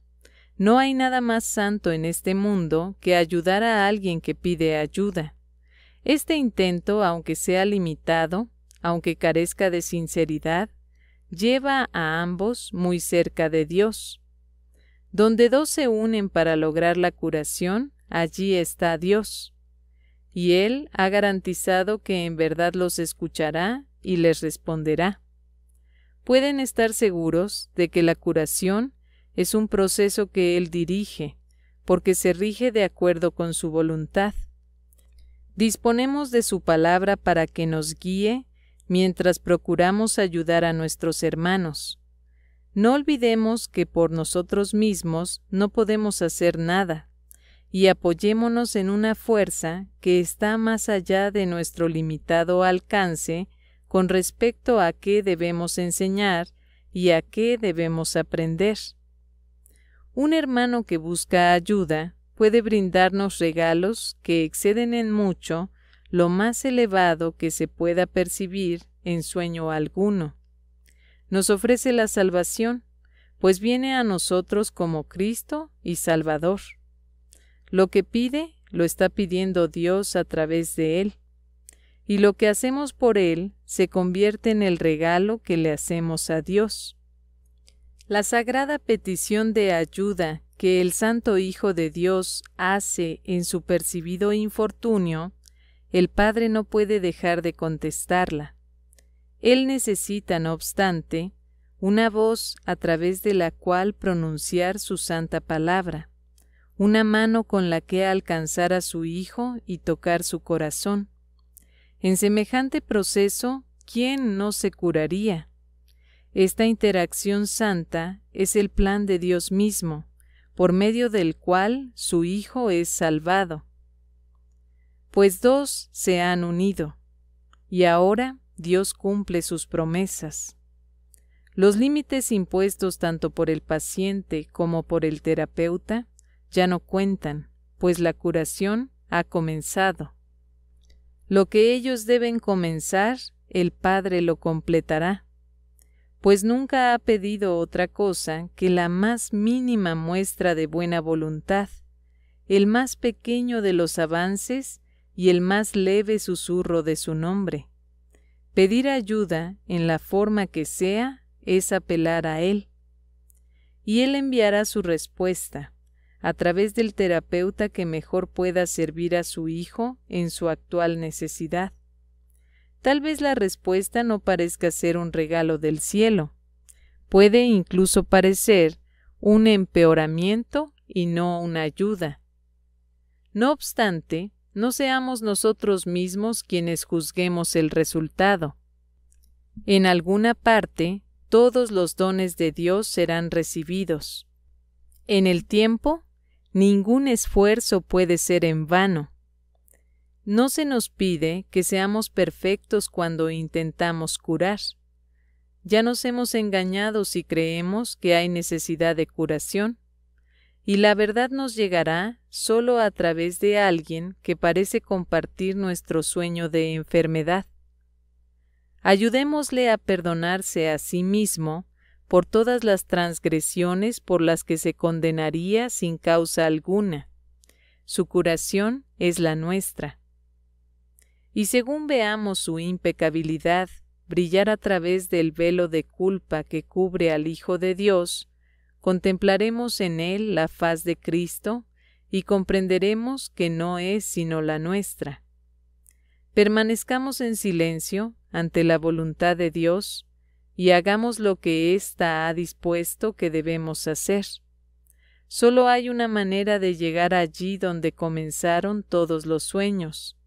No hay nada más santo en este mundo que ayudar a alguien que pide ayuda. Este intento, aunque sea limitado, aunque carezca de sinceridad, lleva a ambos muy cerca de Dios. Donde dos se unen para lograr la curación, allí está Dios. Y Él ha garantizado que en verdad los escuchará y les responderá. Pueden estar seguros de que la curación es un proceso que Él dirige, porque se rige de acuerdo con su voluntad. Disponemos de su palabra para que nos guíe mientras procuramos ayudar a nuestros hermanos. No olvidemos que por nosotros mismos no podemos hacer nada, y apoyémonos en una fuerza que está más allá de nuestro limitado alcance con respecto a qué debemos enseñar y a qué debemos aprender. Un hermano que busca ayuda puede brindarnos regalos que exceden en mucho lo más elevado que se pueda percibir en sueño alguno. Nos ofrece la salvación, pues viene a nosotros como Cristo y Salvador. Lo que pide, lo está pidiendo Dios a través de Él, y lo que hacemos por Él se convierte en el regalo que le hacemos a Dios. La sagrada petición de ayuda que el Santo Hijo de Dios hace en su percibido infortunio, el Padre no puede dejar de contestarla. Él necesita, no obstante, una voz a través de la cual pronunciar su santa palabra, una mano con la que alcanzar a su Hijo y tocar su corazón. En semejante proceso, ¿quién no se curaría? Esta interacción santa es el plan de Dios mismo, por medio del cual su Hijo es salvado. Pues dos se han unido, y ahora Dios cumple sus promesas. Los límites impuestos tanto por el paciente como por el terapeuta ya no cuentan, pues la curación ha comenzado. Lo que ellos deben comenzar, el Padre lo completará, pues nunca ha pedido otra cosa que la más mínima muestra de buena voluntad, el más pequeño de los avances y el más leve susurro de su nombre. Pedir ayuda, en la forma que sea, es apelar a Él. Y Él enviará su respuesta, a través del terapeuta que mejor pueda servir a su Hijo en su actual necesidad. Tal vez la respuesta no parezca ser un regalo del cielo. Puede incluso parecer un empeoramiento y no una ayuda. No obstante, no seamos nosotros mismos quienes juzguemos el resultado. En alguna parte, todos los dones de Dios serán recibidos. En el tiempo, ningún esfuerzo puede ser en vano. No se nos pide que seamos perfectos cuando intentamos curar. Ya nos hemos engañado si creemos que hay necesidad de curación, y la verdad nos llegará solo a través de alguien que parece compartir nuestro sueño de enfermedad. Ayudémosle a perdonarse a sí mismo por todas las transgresiones por las que se condenaría sin causa alguna. Su curación es la nuestra. Y según veamos su impecabilidad brillar a través del velo de culpa que cubre al Hijo de Dios, contemplaremos en Él la faz de Cristo y comprenderemos que no es sino la nuestra. Permanezcamos en silencio ante la voluntad de Dios y hagamos lo que ésta ha dispuesto que debemos hacer. Solo hay una manera de llegar allí donde comenzaron todos los sueños,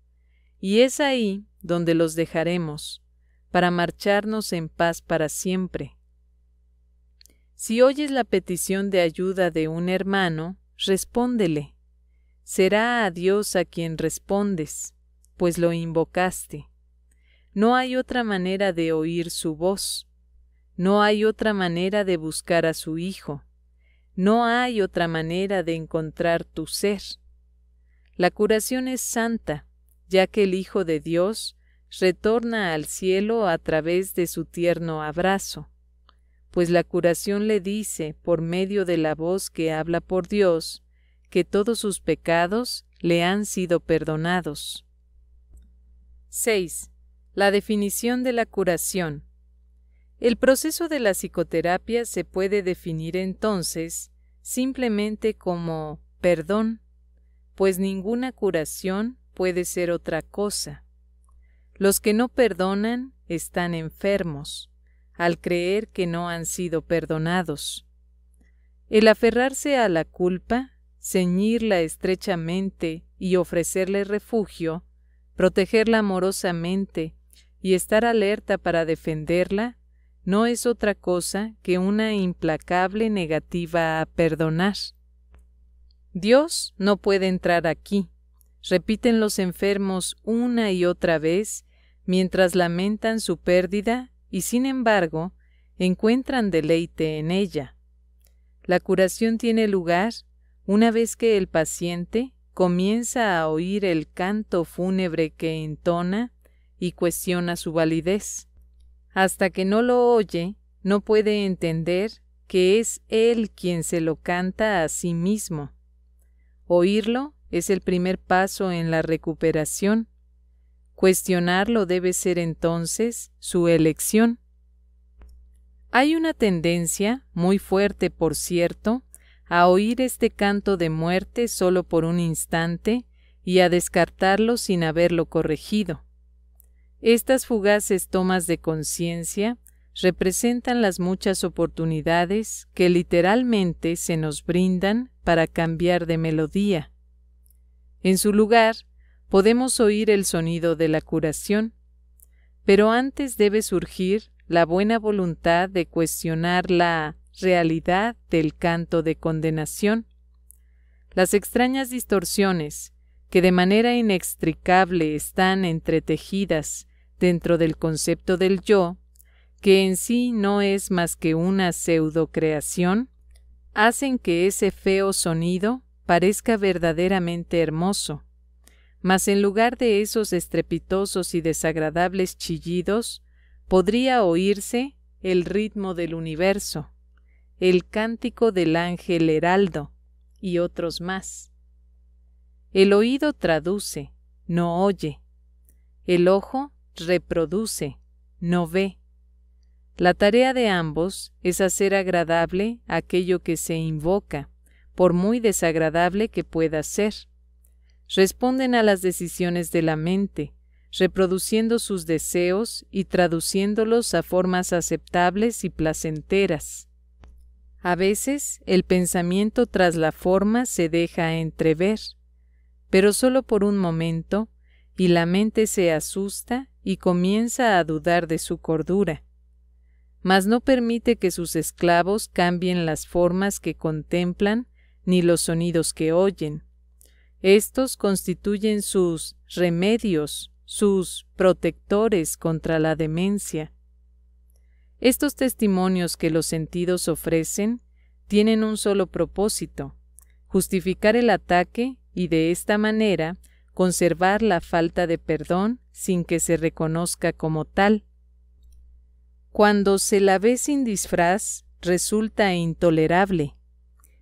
y es ahí donde los dejaremos, para marcharnos en paz para siempre. Si oyes la petición de ayuda de un hermano, respóndele. Será a Dios a quien respondes, pues lo invocaste. No hay otra manera de oír su voz. No hay otra manera de buscar a su Hijo. No hay otra manera de encontrar tu ser. La curación es santa, ya que el Hijo de Dios retorna al cielo a través de su tierno abrazo, pues la curación le dice, por medio de la voz que habla por Dios, que todos sus pecados le han sido perdonados. 6. La definición de la curación. El proceso de la psicoterapia se puede definir entonces simplemente como perdón, pues ninguna curación puede ser otra cosa. Los que no perdonan están enfermos, al creer que no han sido perdonados. El aferrarse a la culpa, ceñirla estrechamente y ofrecerle refugio, protegerla amorosamente y estar alerta para defenderla, no es otra cosa que una implacable negativa a perdonar. Dios no puede entrar aquí, repiten los enfermos una y otra vez mientras lamentan su pérdida y sin embargo encuentran deleite en ella. La curación tiene lugar una vez que el paciente comienza a oír el canto fúnebre que entona y cuestiona su validez. Hasta que no lo oye, no puede entender que es él quien se lo canta a sí mismo. Oírlo es el primer paso en la recuperación. Cuestionarlo debe ser entonces su elección. Hay una tendencia, muy fuerte por cierto, a oír este canto de muerte solo por un instante y a descartarlo sin haberlo corregido. Estas fugaces tomas de conciencia representan las muchas oportunidades que literalmente se nos brindan para cambiar de melodía. En su lugar, podemos oír el sonido de la curación, pero antes debe surgir la buena voluntad de cuestionar la realidad del canto de condenación. Las extrañas distorsiones que de manera inextricable están entretejidas dentro del concepto del yo, que en sí no es más que una pseudocreación, hacen que ese feo sonido parezca verdaderamente hermoso, mas en lugar de esos estrepitosos y desagradables chillidos, podría oírse el ritmo del universo, el cántico del ángel heraldo y otros más. El oído traduce, no oye. El ojo reproduce, no ve. La tarea de ambos es hacer agradable aquello que se invoca, por muy desagradable que pueda ser. Responden a las decisiones de la mente, reproduciendo sus deseos y traduciéndolos a formas aceptables y placenteras. A veces el pensamiento tras la forma se deja entrever, pero solo por un momento, y la mente se asusta y comienza a dudar de su cordura. Mas no permite que sus esclavos cambien las formas que contemplan ni los sonidos que oyen. Estos constituyen sus remedios, sus protectores contra la demencia. Estos testimonios que los sentidos ofrecen tienen un solo propósito: justificar el ataque y de esta manera conservar la falta de perdón sin que se reconozca como tal. Cuando se la ve sin disfraz, resulta intolerable.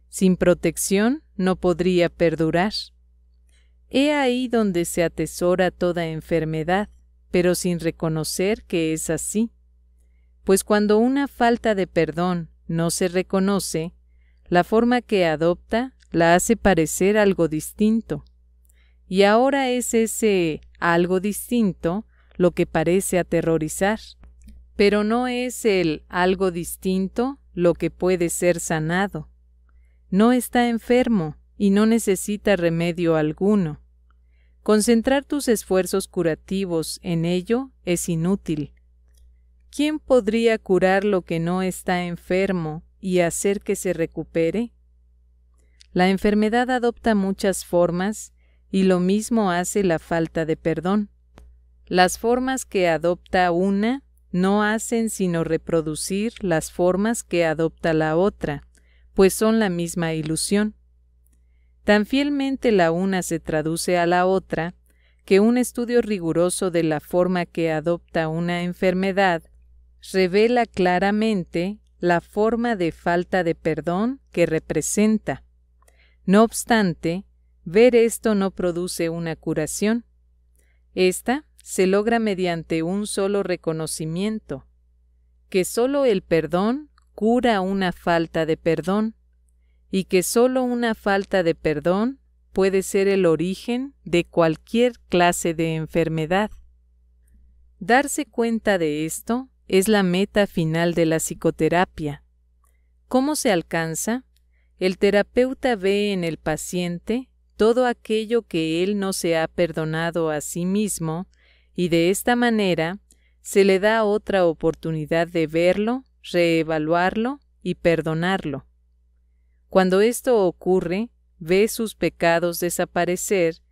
Sin protección no podría perdurar. He ahí donde se atesora toda enfermedad, pero sin reconocer que es así. Pues cuando una falta de perdón no se reconoce, la forma que adopta la hace parecer algo distinto. Y ahora es ese algo distinto lo que parece aterrorizar. Pero no es el algo distinto lo que puede ser sanado. No está enfermo y no necesita remedio alguno. Concentrar tus esfuerzos curativos en ello es inútil. ¿Quién podría curar lo que no está enfermo y hacer que se recupere? La enfermedad adopta muchas formas y lo mismo hace la falta de perdón. Las formas que adopta una no hacen sino reproducir las formas que adopta la otra, pues son la misma ilusión. Tan fielmente la una se traduce a la otra, que un estudio riguroso de la forma que adopta una enfermedad revela claramente la forma de falta de perdón que representa. No obstante, ver esto no produce una curación. Esta se logra mediante un solo reconocimiento, que solo el perdón cura una falta de perdón, y que solo una falta de perdón puede ser el origen de cualquier clase de enfermedad. Darse cuenta de esto es la meta final de la psicoterapia. ¿Cómo se alcanza? El terapeuta ve en el paciente todo aquello que él no se ha perdonado a sí mismo y de esta manera se le da otra oportunidad de verlo, reevaluarlo y perdonarlo. Cuando esto ocurre, ve sus pecados desaparecer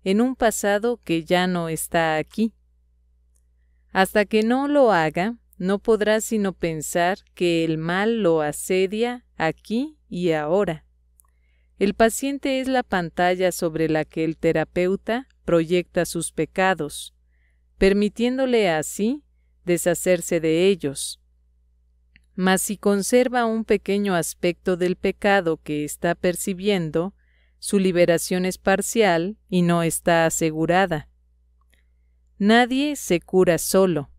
en un pasado que ya no está aquí. Hasta que no lo haga, no podrá sino pensar que el mal lo asedia aquí y ahora. El paciente es la pantalla sobre la que el terapeuta proyecta sus pecados, permitiéndole así deshacerse de ellos. Mas si conserva un pequeño aspecto del pecado que está percibiendo, su liberación es parcial y no está asegurada. Nadie se cura solo.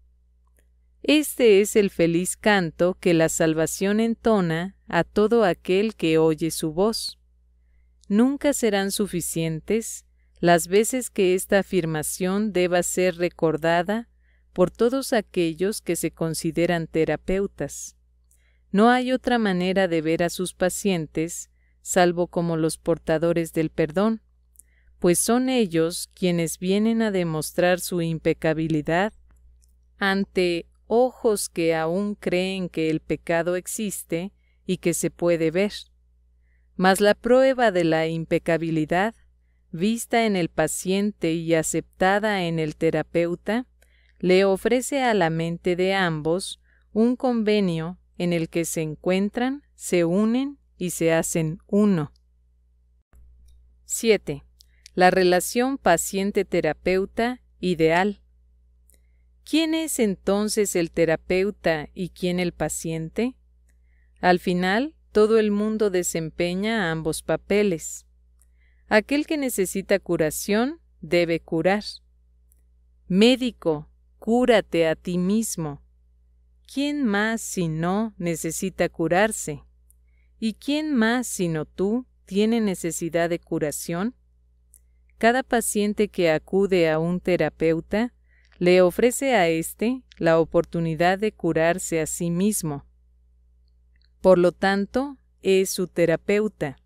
Este es el feliz canto que la salvación entona a todo aquel que oye su voz. Nunca serán suficientes las veces que esta afirmación deba ser recordada por todos aquellos que se consideran terapeutas. No hay otra manera de ver a sus pacientes salvo como los portadores del perdón, pues son ellos quienes vienen a demostrar su impecabilidad ante ojos que aún creen que el pecado existe y que se puede ver. Mas la prueba de la impecabilidad, vista en el paciente y aceptada en el terapeuta, le ofrece a la mente de ambos un convenio en el que se encuentran, se unen y se hacen uno. 7. La relación paciente-terapeuta ideal. ¿Quién es entonces el terapeuta y quién el paciente? Al final, todo el mundo desempeña ambos papeles. Aquel que necesita curación debe curar. Médico, cúrate a ti mismo. ¿Quién más sino necesita curarse? ¿Y quién más sino tú tiene necesidad de curación? Cada paciente que acude a un terapeuta le ofrece a éste la oportunidad de curarse a sí mismo. Por lo tanto, es su terapeuta,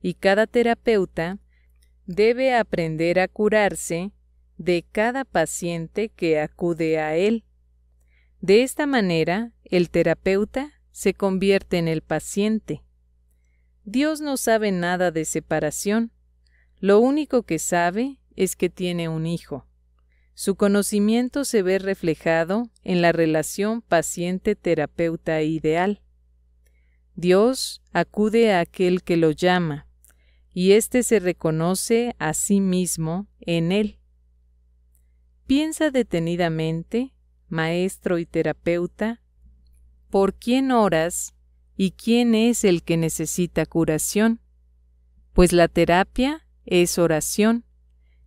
y cada terapeuta debe aprender a curarse de cada paciente que acude a él. De esta manera, el terapeuta se convierte en el paciente. Dios no sabe nada de separación. Lo único que sabe es que tiene un hijo. Su conocimiento se ve reflejado en la relación paciente-terapeuta ideal. Dios acude a aquel que lo llama, y éste se reconoce a sí mismo en él. Piensa detenidamente, maestro y terapeuta, ¿por quién oras y quién es el que necesita curación? Pues la terapia es oración,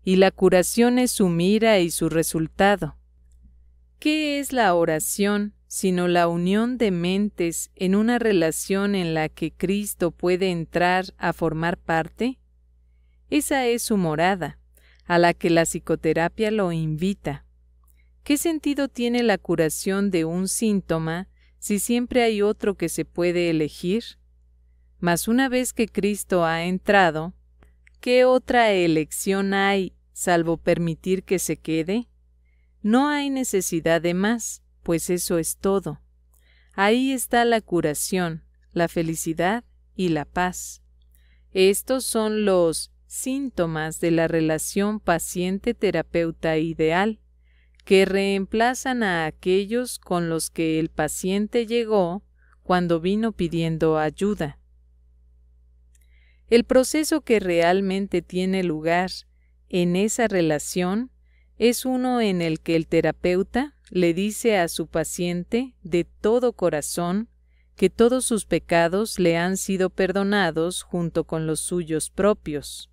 y la curación es su mira y su resultado. ¿Qué es la oración sino la unión de mentes en una relación en la que Cristo puede entrar a formar parte? Esa es su morada, a la que la psicoterapia lo invita. ¿Qué sentido tiene la curación de un síntoma si siempre hay otro que se puede elegir? Mas una vez que Cristo ha entrado, ¿qué otra elección hay salvo permitir que se quede? No hay necesidad de más, pues eso es todo. Ahí está la curación, la felicidad y la paz. Estos son los síntomas de la relación paciente-terapeuta ideal, que reemplazan a aquellos con los que el paciente llegó cuando vino pidiendo ayuda. El proceso que realmente tiene lugar en esa relación es uno en el que el terapeuta le dice a su paciente de todo corazón que todos sus pecados le han sido perdonados junto con los suyos propios.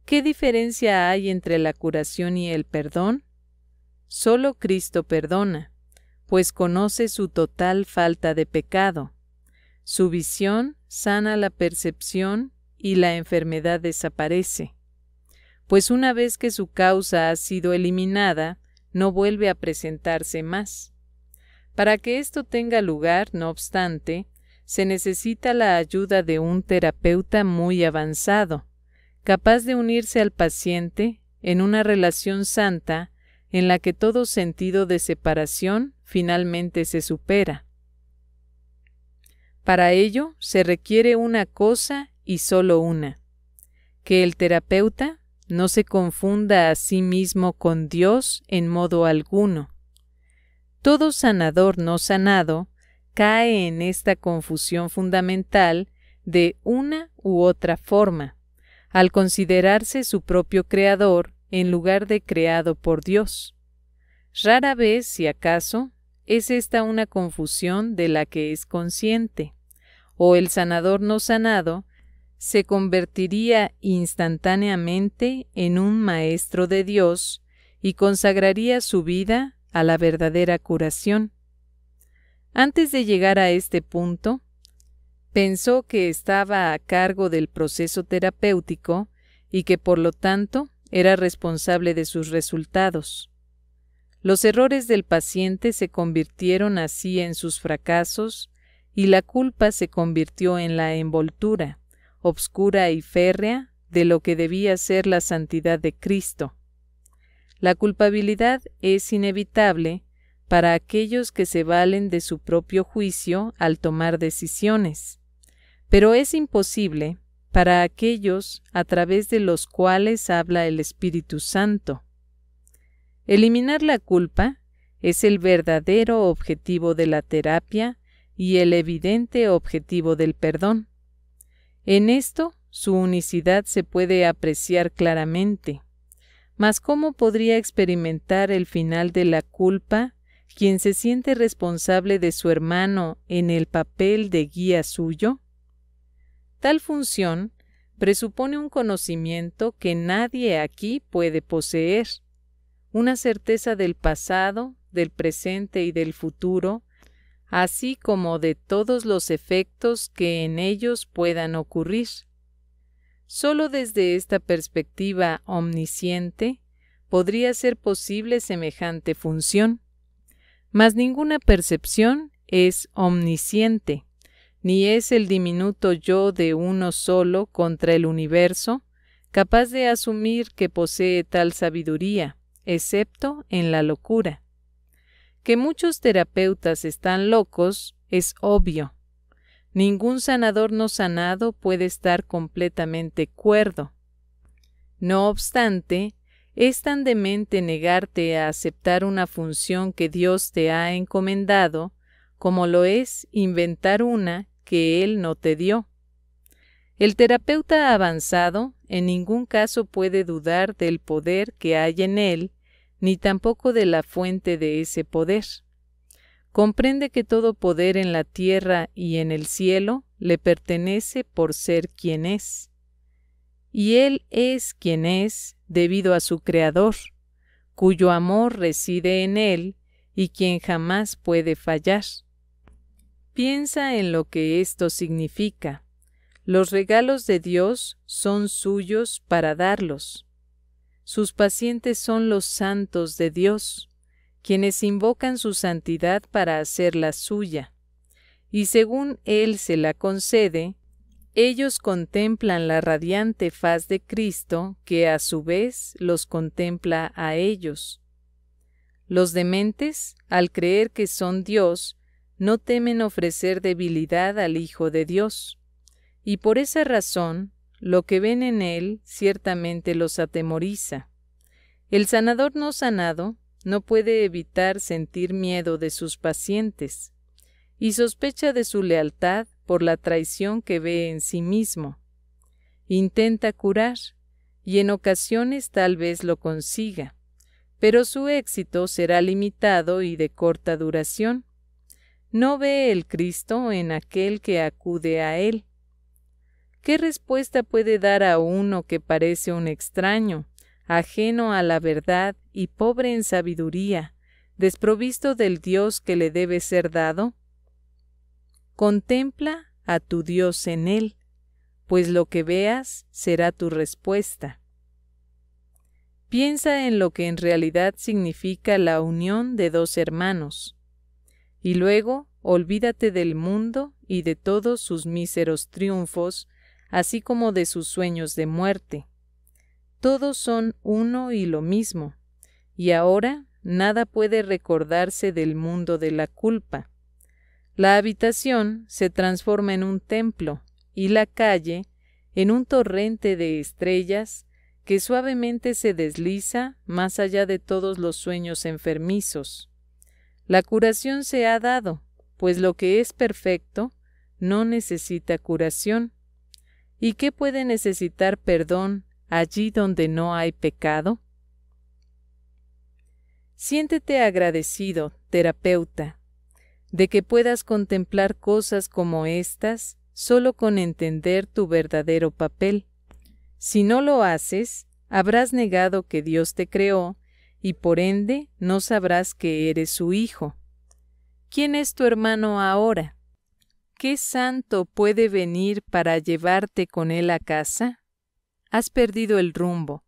¿Qué diferencia hay entre la curación y el perdón? Solo Cristo perdona, pues conoce su total falta de pecado. Su visión sana la percepción y la enfermedad desaparece, pues una vez que su causa ha sido eliminada, no vuelve a presentarse más. Para que esto tenga lugar, no obstante, se necesita la ayuda de un terapeuta muy avanzado, capaz de unirse al paciente en una relación santa en la que todo sentido de separación finalmente se supera. Para ello se requiere una cosa y solo una: que el terapeuta no se confunda a sí mismo con Dios en modo alguno. Todo sanador no sanado cae en esta confusión fundamental de una u otra forma, al considerarse su propio creador en lugar de creado por Dios. Rara vez, si acaso, es esta una confusión de la que es consciente, o el sanador no sanado se convertiría instantáneamente en un maestro de Dios y consagraría su vida a la verdadera curación. Antes de llegar a este punto, pensó que estaba a cargo del proceso terapéutico y que por lo tanto era responsable de sus resultados. Los errores del paciente se convirtieron así en sus fracasos y la culpa se convirtió en la envoltura, obscura y férrea, de lo que debía ser la santidad de Cristo. La culpabilidad es inevitable para aquellos que se valen de su propio juicio al tomar decisiones, pero es imposible para aquellos a través de los cuales habla el Espíritu Santo. Eliminar la culpa es el verdadero objetivo de la terapia y el evidente objetivo del perdón. En esto, su unicidad se puede apreciar claramente. Mas ¿cómo podría experimentar el final de la culpa quien se siente responsable de su hermano en el papel de guía suyo? Tal función presupone un conocimiento que nadie aquí puede poseer, una certeza del pasado, del presente y del futuro, así como de todos los efectos que en ellos puedan ocurrir. Solo desde esta perspectiva omnisciente podría ser posible semejante función. Mas ninguna percepción es omnisciente, ni es el diminuto yo de uno solo contra el universo capaz de asumir que posee tal sabiduría, excepto en la locura. Que muchos terapeutas están locos es obvio. Ningún sanador no sanado puede estar completamente cuerdo. No obstante, es tan demente negarte a aceptar una función que Dios te ha encomendado, como lo es inventar una que Él no te dio. El terapeuta avanzado en ningún caso puede dudar del poder que hay en él, ni tampoco de la fuente de ese poder. Comprende que todo poder en la tierra y en el cielo le pertenece por ser quien es. Y Él es quien es debido a su Creador, cuyo amor reside en Él y quien jamás puede fallar. Piensa en lo que esto significa. Los regalos de Dios son suyos para darlos. Sus pacientes son los santos de Dios, quienes invocan su santidad para hacerla suya, y según Él se la concede, ellos contemplan la radiante faz de Cristo, que a su vez los contempla a ellos. Los dementes, al creer que son Dios, no temen ofrecer debilidad al Hijo de Dios, y por esa razón, lo que ven en Él ciertamente los atemoriza. El sanador no sanado no puede evitar sentir miedo de sus pacientes, y sospecha de su lealtad por la traición que ve en sí mismo. Intenta curar, y en ocasiones tal vez lo consiga, pero su éxito será limitado y de corta duración. No ve el Cristo en aquel que acude a Él. ¿Qué respuesta puede dar a uno que parece un extraño, ajeno a la verdad y pobre en sabiduría, desprovisto del Dios que le debe ser dado? Contempla a tu Dios en Él, pues lo que veas será tu respuesta. Piensa en lo que en realidad significa la unión de dos hermanos, y luego olvídate del mundo y de todos sus míseros triunfos, así como de sus sueños de muerte. Todos son uno y lo mismo, y ahora nada puede recordarse del mundo de la culpa. La habitación se transforma en un templo, y la calle en un torrente de estrellas que suavemente se desliza más allá de todos los sueños enfermizos. La curación se ha dado, pues lo que es perfecto no necesita curación. ¿Y qué puede necesitar perdón allí donde no hay pecado? Siéntete agradecido, terapeuta, de que puedas contemplar cosas como estas solo con entender tu verdadero papel. Si no lo haces, habrás negado que Dios te creó y por ende no sabrás que eres su hijo. ¿Quién es tu hermano ahora? ¿Qué santo puede venir para llevarte con él a casa? Has perdido el rumbo.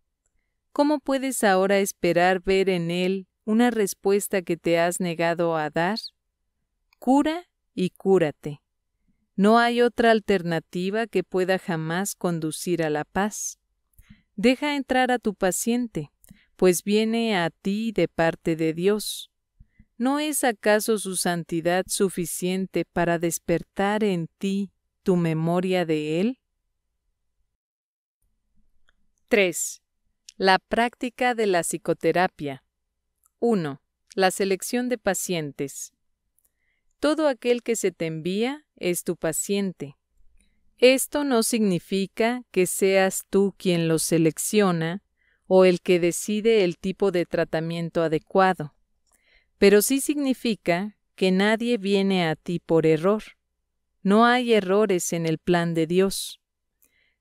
¿Cómo puedes ahora esperar ver en él una respuesta que te has negado a dar? Cura y cúrate. No hay otra alternativa que pueda jamás conducir a la paz. Deja entrar a tu paciente, pues viene a ti de parte de Dios. ¿No es acaso su santidad suficiente para despertar en ti tu memoria de Él? 3. La práctica de la psicoterapia. 1. La selección de pacientes. Todo aquel que se te envía es tu paciente. Esto no significa que seas tú quien los selecciona o el que decide el tipo de tratamiento adecuado, pero sí significa que nadie viene a ti por error. No hay errores en el plan de Dios.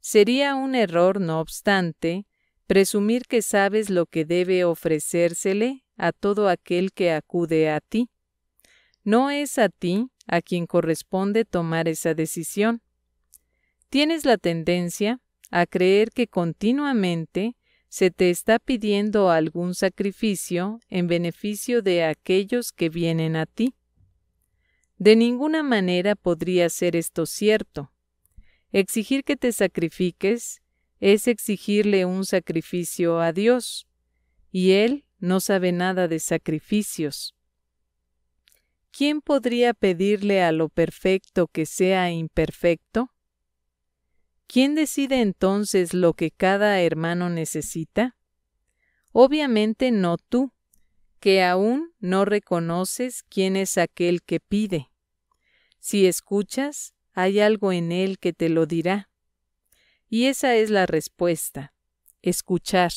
Sería un error, no obstante, presumir que sabes lo que debe ofrecérsele a todo aquel que acude a ti. No es a ti a quien corresponde tomar esa decisión. Tienes la tendencia a creer que continuamente se te está pidiendo algún sacrificio en beneficio de aquellos que vienen a ti. De ninguna manera podría ser esto cierto. Exigir que te sacrifiques es exigirle un sacrificio a Dios, y Él no sabe nada de sacrificios. ¿Quién podría pedirle a lo perfecto que sea imperfecto? ¿Quién decide entonces lo que cada hermano necesita? Obviamente no tú, que aún no reconoces quién es aquel que pide. Si escuchas, hay algo en él que te lo dirá. Y esa es la respuesta: escuchar.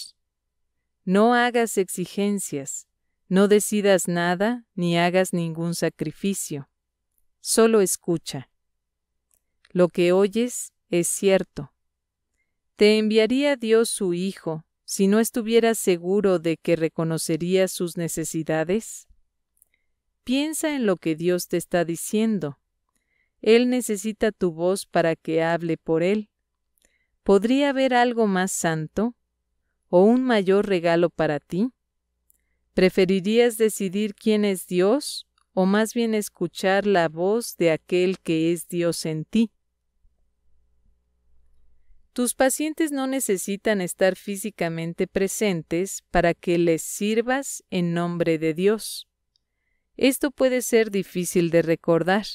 No hagas exigencias, no decidas nada ni hagas ningún sacrificio. Solo escucha. Lo que oyes es cierto. ¿Te enviaría Dios su Hijo si no estuvieras seguro de que reconocería sus necesidades? Piensa en lo que Dios te está diciendo. Él necesita tu voz para que hable por Él. ¿Podría haber algo más santo o un mayor regalo para ti? ¿Preferirías decidir quién es Dios o más bien escuchar la voz de aquel que es Dios en ti? Tus pacientes no necesitan estar físicamente presentes para que les sirvas en nombre de Dios. Esto puede ser difícil de recordar,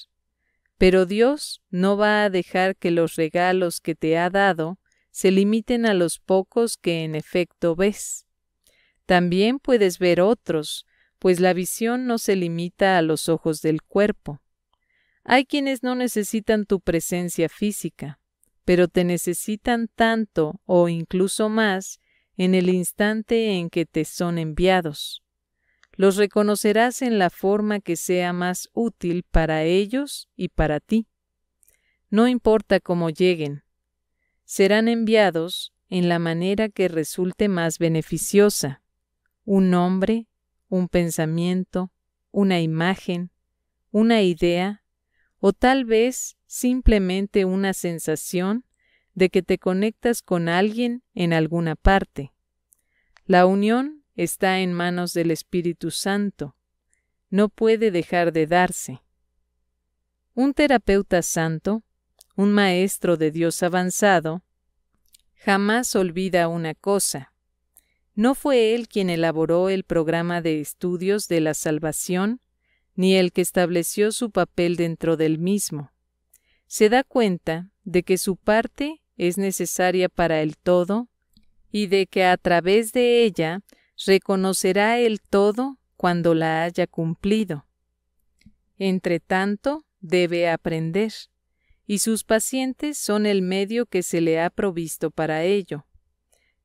pero Dios no va a dejar que los regalos que te ha dado se limiten a los pocos que en efecto ves. También puedes ver otros, pues la visión no se limita a los ojos del cuerpo. Hay quienes no necesitan tu presencia física, pero te necesitan tanto o incluso más en el instante en que te son enviados. Los reconocerás en la forma que sea más útil para ellos y para ti. No importa cómo lleguen. Serán enviados en la manera que resulte más beneficiosa. Un nombre, un pensamiento, una imagen, una idea, o tal vez simplemente una sensación de que te conectas con alguien en alguna parte. La unión está en manos del Espíritu Santo. No puede dejar de darse. Un terapeuta santo, un maestro de Dios avanzado, jamás olvida una cosa. No fue él quien elaboró el programa de estudios de la salvación, ni el que estableció su papel dentro del mismo. Se da cuenta de que su parte es necesaria para el todo y de que a través de ella reconocerá el todo cuando la haya cumplido. Entre tanto, debe aprender, y sus pacientes son el medio que se le ha provisto para ello.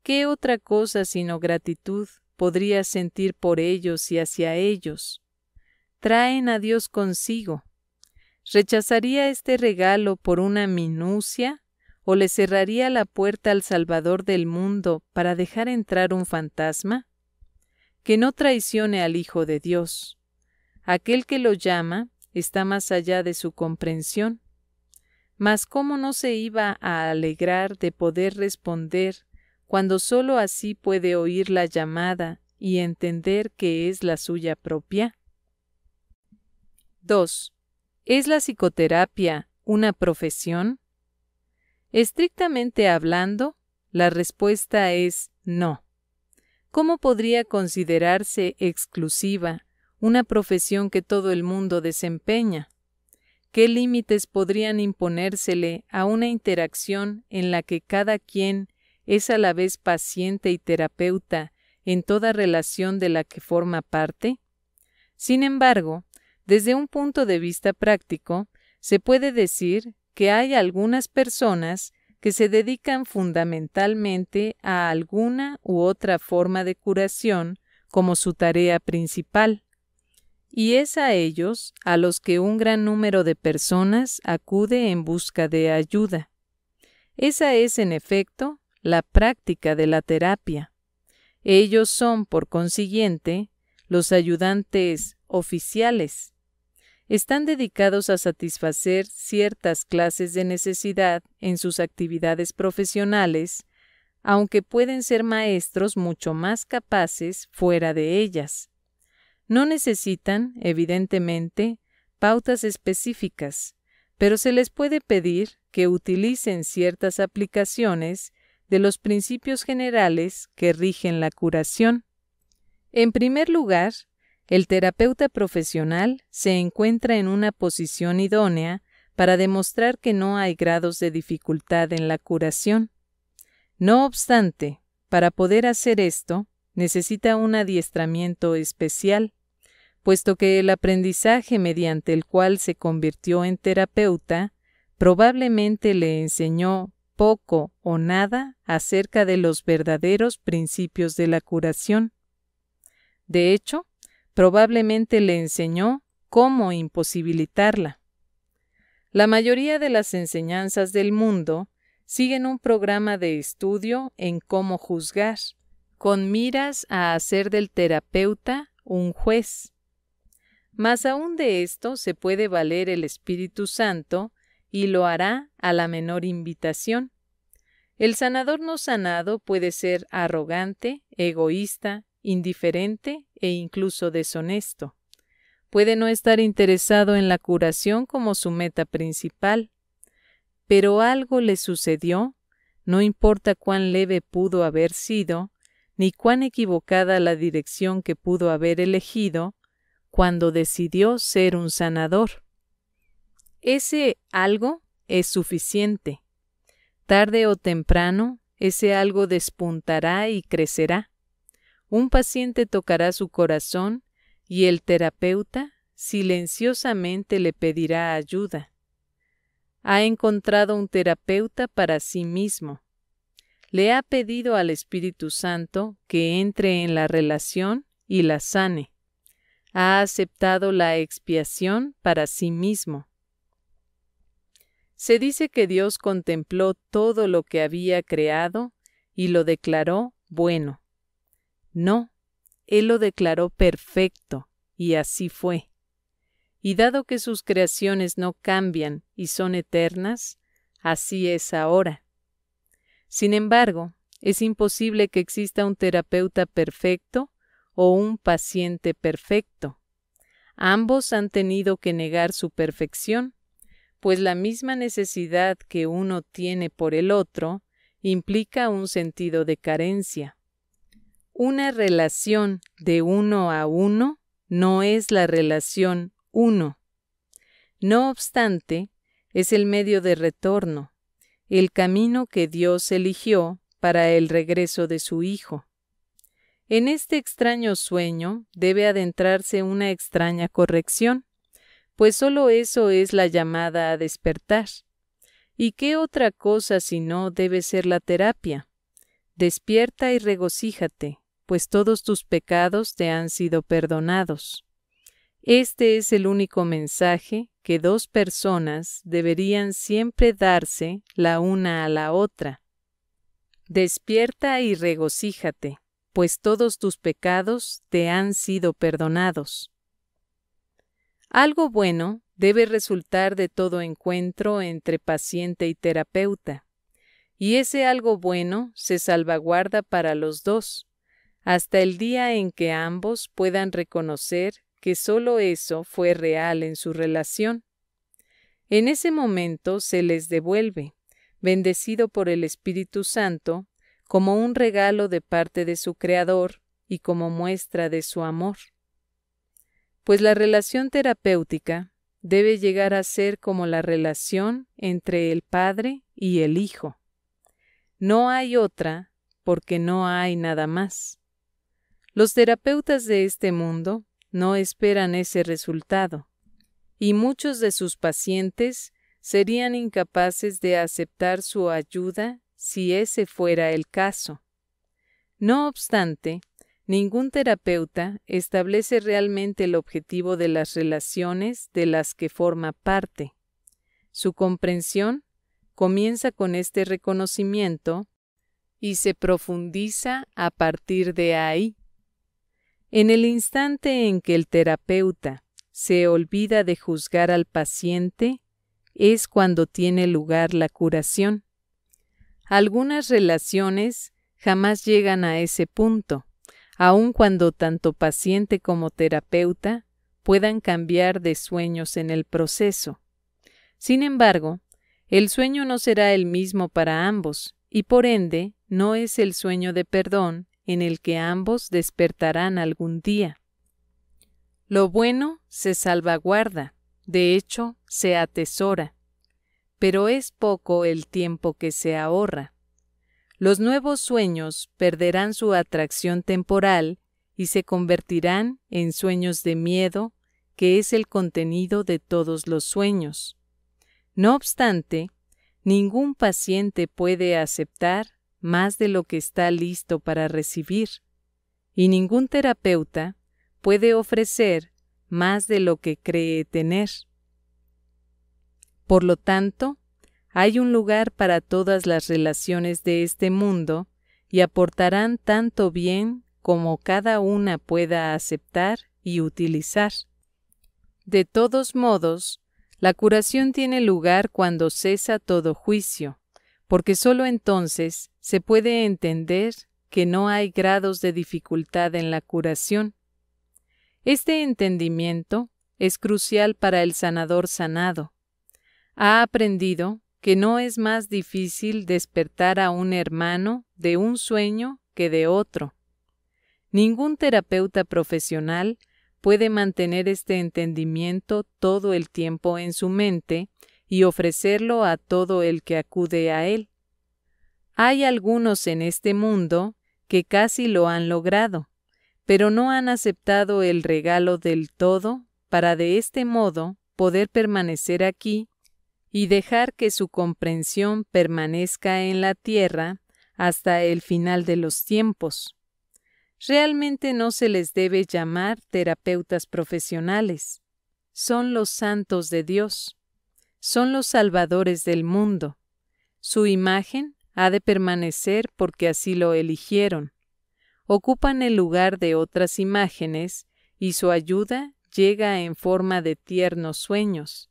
¿Qué otra cosa sino gratitud podría sentir por ellos y hacia ellos? Traen a Dios consigo. ¿Rechazaría este regalo por una minucia o le cerraría la puerta al Salvador del mundo para dejar entrar un fantasma? Que no traicione al Hijo de Dios. Aquel que lo llama está más allá de su comprensión. Mas ¿cómo no se iba a alegrar de poder responder cuando sólo así puede oír la llamada y entender qué es la suya propia? 2. ¿Es la psicoterapia una profesión? Estrictamente hablando, la respuesta es no. ¿Cómo podría considerarse exclusiva una profesión que todo el mundo desempeña? ¿Qué límites podrían imponérsele a una interacción en la que cada quien es a la vez paciente y terapeuta en toda relación de la que forma parte? Sin embargo, desde un punto de vista práctico, se puede decir que hay algunas personas que se dedican fundamentalmente a alguna u otra forma de curación como su tarea principal, y es a ellos a los que un gran número de personas acude en busca de ayuda. Esa es, en efecto, la práctica de la terapia. Ellos son, por consiguiente, los ayudantes oficiales. Están dedicados a satisfacer ciertas clases de necesidad en sus actividades profesionales, aunque pueden ser maestros mucho más capaces fuera de ellas. No necesitan, evidentemente, pautas específicas, pero se les puede pedir que utilicen ciertas aplicaciones de los principios generales que rigen la curación. En primer lugar, el terapeuta profesional se encuentra en una posición idónea para demostrar que no hay grados de dificultad en la curación. No obstante, para poder hacer esto, necesita un adiestramiento especial, puesto que el aprendizaje mediante el cual se convirtió en terapeuta probablemente le enseñó poco o nada acerca de los verdaderos principios de la curación. De hecho, probablemente le enseñó cómo imposibilitarla. La mayoría de las enseñanzas del mundo siguen un programa de estudio en cómo juzgar, con miras a hacer del terapeuta un juez. Mas aún de esto se puede valer el Espíritu Santo y lo hará a la menor invitación. El sanador no sanado puede ser arrogante, egoísta, indiferente e incluso deshonesto. Puede no estar interesado en la curación como su meta principal, pero algo le sucedió, no importa cuán leve pudo haber sido, ni cuán equivocada la dirección que pudo haber elegido, cuando decidió ser un sanador. Ese algo es suficiente. Tarde o temprano, ese algo despuntará y crecerá. Un paciente tocará su corazón y el terapeuta silenciosamente le pedirá ayuda. Ha encontrado un terapeuta para sí mismo. Le ha pedido al Espíritu Santo que entre en la relación y la sane. Ha aceptado la expiación para sí mismo. Se dice que Dios contempló todo lo que había creado y lo declaró bueno. No, Él lo declaró perfecto, y así fue. Y dado que sus creaciones no cambian y son eternas, así es ahora. Sin embargo, es imposible que exista un terapeuta perfecto o un paciente perfecto. Ambos han tenido que negar su perfección, pues la misma necesidad que uno tiene por el otro implica un sentido de carencia. Una relación de uno a uno no es la relación uno. No obstante, es el medio de retorno, el camino que Dios eligió para el regreso de su Hijo. En este extraño sueño debe adentrarse una extraña corrección, pues solo eso es la llamada a despertar. ¿Y qué otra cosa sino debe ser la terapia? Despierta y regocíjate, pues todos tus pecados te han sido perdonados. Este es el único mensaje que dos personas deberían siempre darse la una a la otra. Despierta y regocíjate, pues todos tus pecados te han sido perdonados. Algo bueno debe resultar de todo encuentro entre paciente y terapeuta, y ese algo bueno se salvaguarda para los dos, hasta el día en que ambos puedan reconocer que solo eso fue real en su relación. En ese momento se les devuelve, bendecido por el Espíritu Santo, como un regalo de parte de su Creador y como muestra de su amor. Pues la relación terapéutica debe llegar a ser como la relación entre el Padre y el Hijo. No hay otra, porque no hay nada más. Los terapeutas de este mundo no esperan ese resultado, y muchos de sus pacientes serían incapaces de aceptar su ayuda si ese fuera el caso. No obstante, ningún terapeuta establece realmente el objetivo de las relaciones de las que forma parte. Su comprensión comienza con este reconocimiento y se profundiza a partir de ahí. En el instante en que el terapeuta se olvida de juzgar al paciente, es cuando tiene lugar la curación. Algunas relaciones jamás llegan a ese punto, aun cuando tanto paciente como terapeuta puedan cambiar de sueños en el proceso. Sin embargo, el sueño no será el mismo para ambos, y por ende no es el sueño de perdón en el que ambos despertarán algún día. Lo bueno se salvaguarda, de hecho, se atesora, pero es poco el tiempo que se ahorra. Los nuevos sueños perderán su atracción temporal y se convertirán en sueños de miedo, que es el contenido de todos los sueños. No obstante, ningún paciente puede aceptar más de lo que está listo para recibir, y ningún terapeuta puede ofrecer más de lo que cree tener. Por lo tanto, hay un lugar para todas las relaciones de este mundo y aportarán tanto bien como cada una pueda aceptar y utilizar. De todos modos, la curación tiene lugar cuando cesa todo juicio, porque sólo entonces se puede entender que no hay grados de dificultad en la curación. Este entendimiento es crucial para el sanador sanado. Ha aprendido que no es más difícil despertar a un hermano de un sueño que de otro. Ningún terapeuta profesional puede mantener este entendimiento todo el tiempo en su mente y ofrecerlo a todo el que acude a él. Hay algunos en este mundo que casi lo han logrado, pero no han aceptado el regalo del todo para de este modo poder permanecer aquí y dejar que su comprensión permanezca en la tierra hasta el final de los tiempos. Realmente no se les debe llamar terapeutas profesionales. Son los santos de Dios. Son los salvadores del mundo. Su imagen ha de permanecer porque así lo eligieron. Ocupan el lugar de otras imágenes y su ayuda llega en forma de tiernos sueños.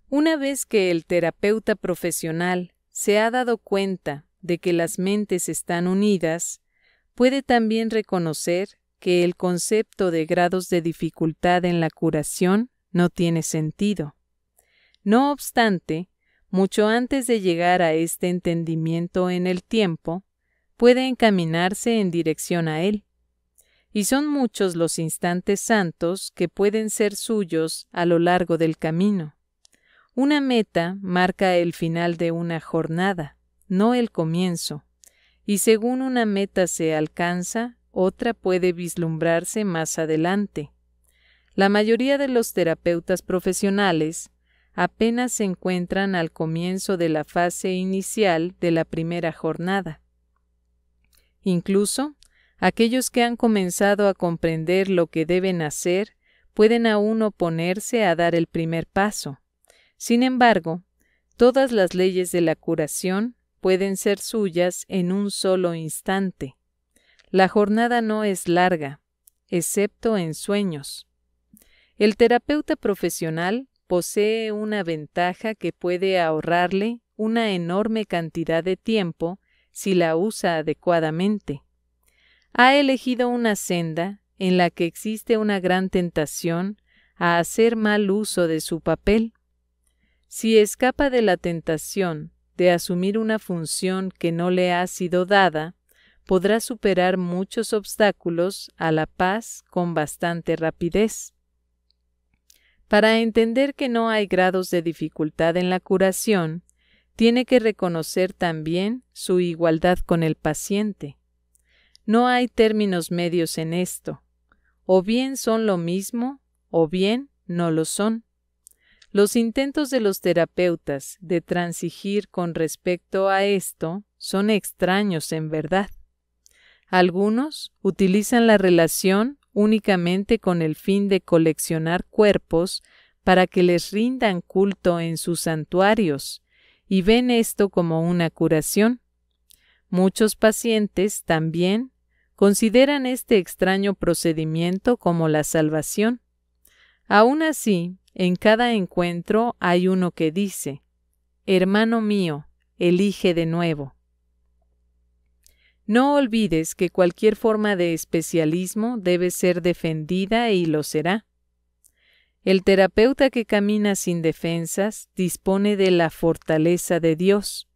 Una vez que el terapeuta profesional se ha dado cuenta de que las mentes están unidas, puede también reconocer que el concepto de grados de dificultad en la curación no tiene sentido. No obstante, mucho antes de llegar a este entendimiento en el tiempo, puede encaminarse en dirección a él. Y son muchos los instantes santos que pueden ser suyos a lo largo del camino. Una meta marca el final de una jornada, no el comienzo, y según una meta se alcanza, otra puede vislumbrarse más adelante. La mayoría de los terapeutas profesionales apenas se encuentran al comienzo de la fase inicial de la primera jornada. Incluso, aquellos que han comenzado a comprender lo que deben hacer pueden aún oponerse a dar el primer paso. Sin embargo, todas las leyes de la curación pueden ser suyas en un solo instante. La jornada no es larga, excepto en sueños. El terapeuta profesional posee una ventaja que puede ahorrarle una enorme cantidad de tiempo si la usa adecuadamente. Ha elegido una senda en la que existe una gran tentación a hacer mal uso de su papel. Si escapa de la tentación de asumir una función que no le ha sido dada, podrá superar muchos obstáculos a la paz con bastante rapidez. Para entender que no hay grados de dificultad en la curación, tiene que reconocer también su igualdad con el paciente. No hay términos medios en esto. O bien son lo mismo, o bien no lo son. Los intentos de los terapeutas de transigir con respecto a esto son extraños en verdad. Algunos utilizan la relación únicamente con el fin de coleccionar cuerpos para que les rindan culto en sus santuarios, y ven esto como una curación. Muchos pacientes también consideran este extraño procedimiento como la salvación. Aún así, en cada encuentro hay uno que dice: «Hermano mío, elige de nuevo». No olvides que cualquier forma de especialismo debe ser defendida y lo será. El terapeuta que camina sin defensas dispone de la fortaleza de Dios,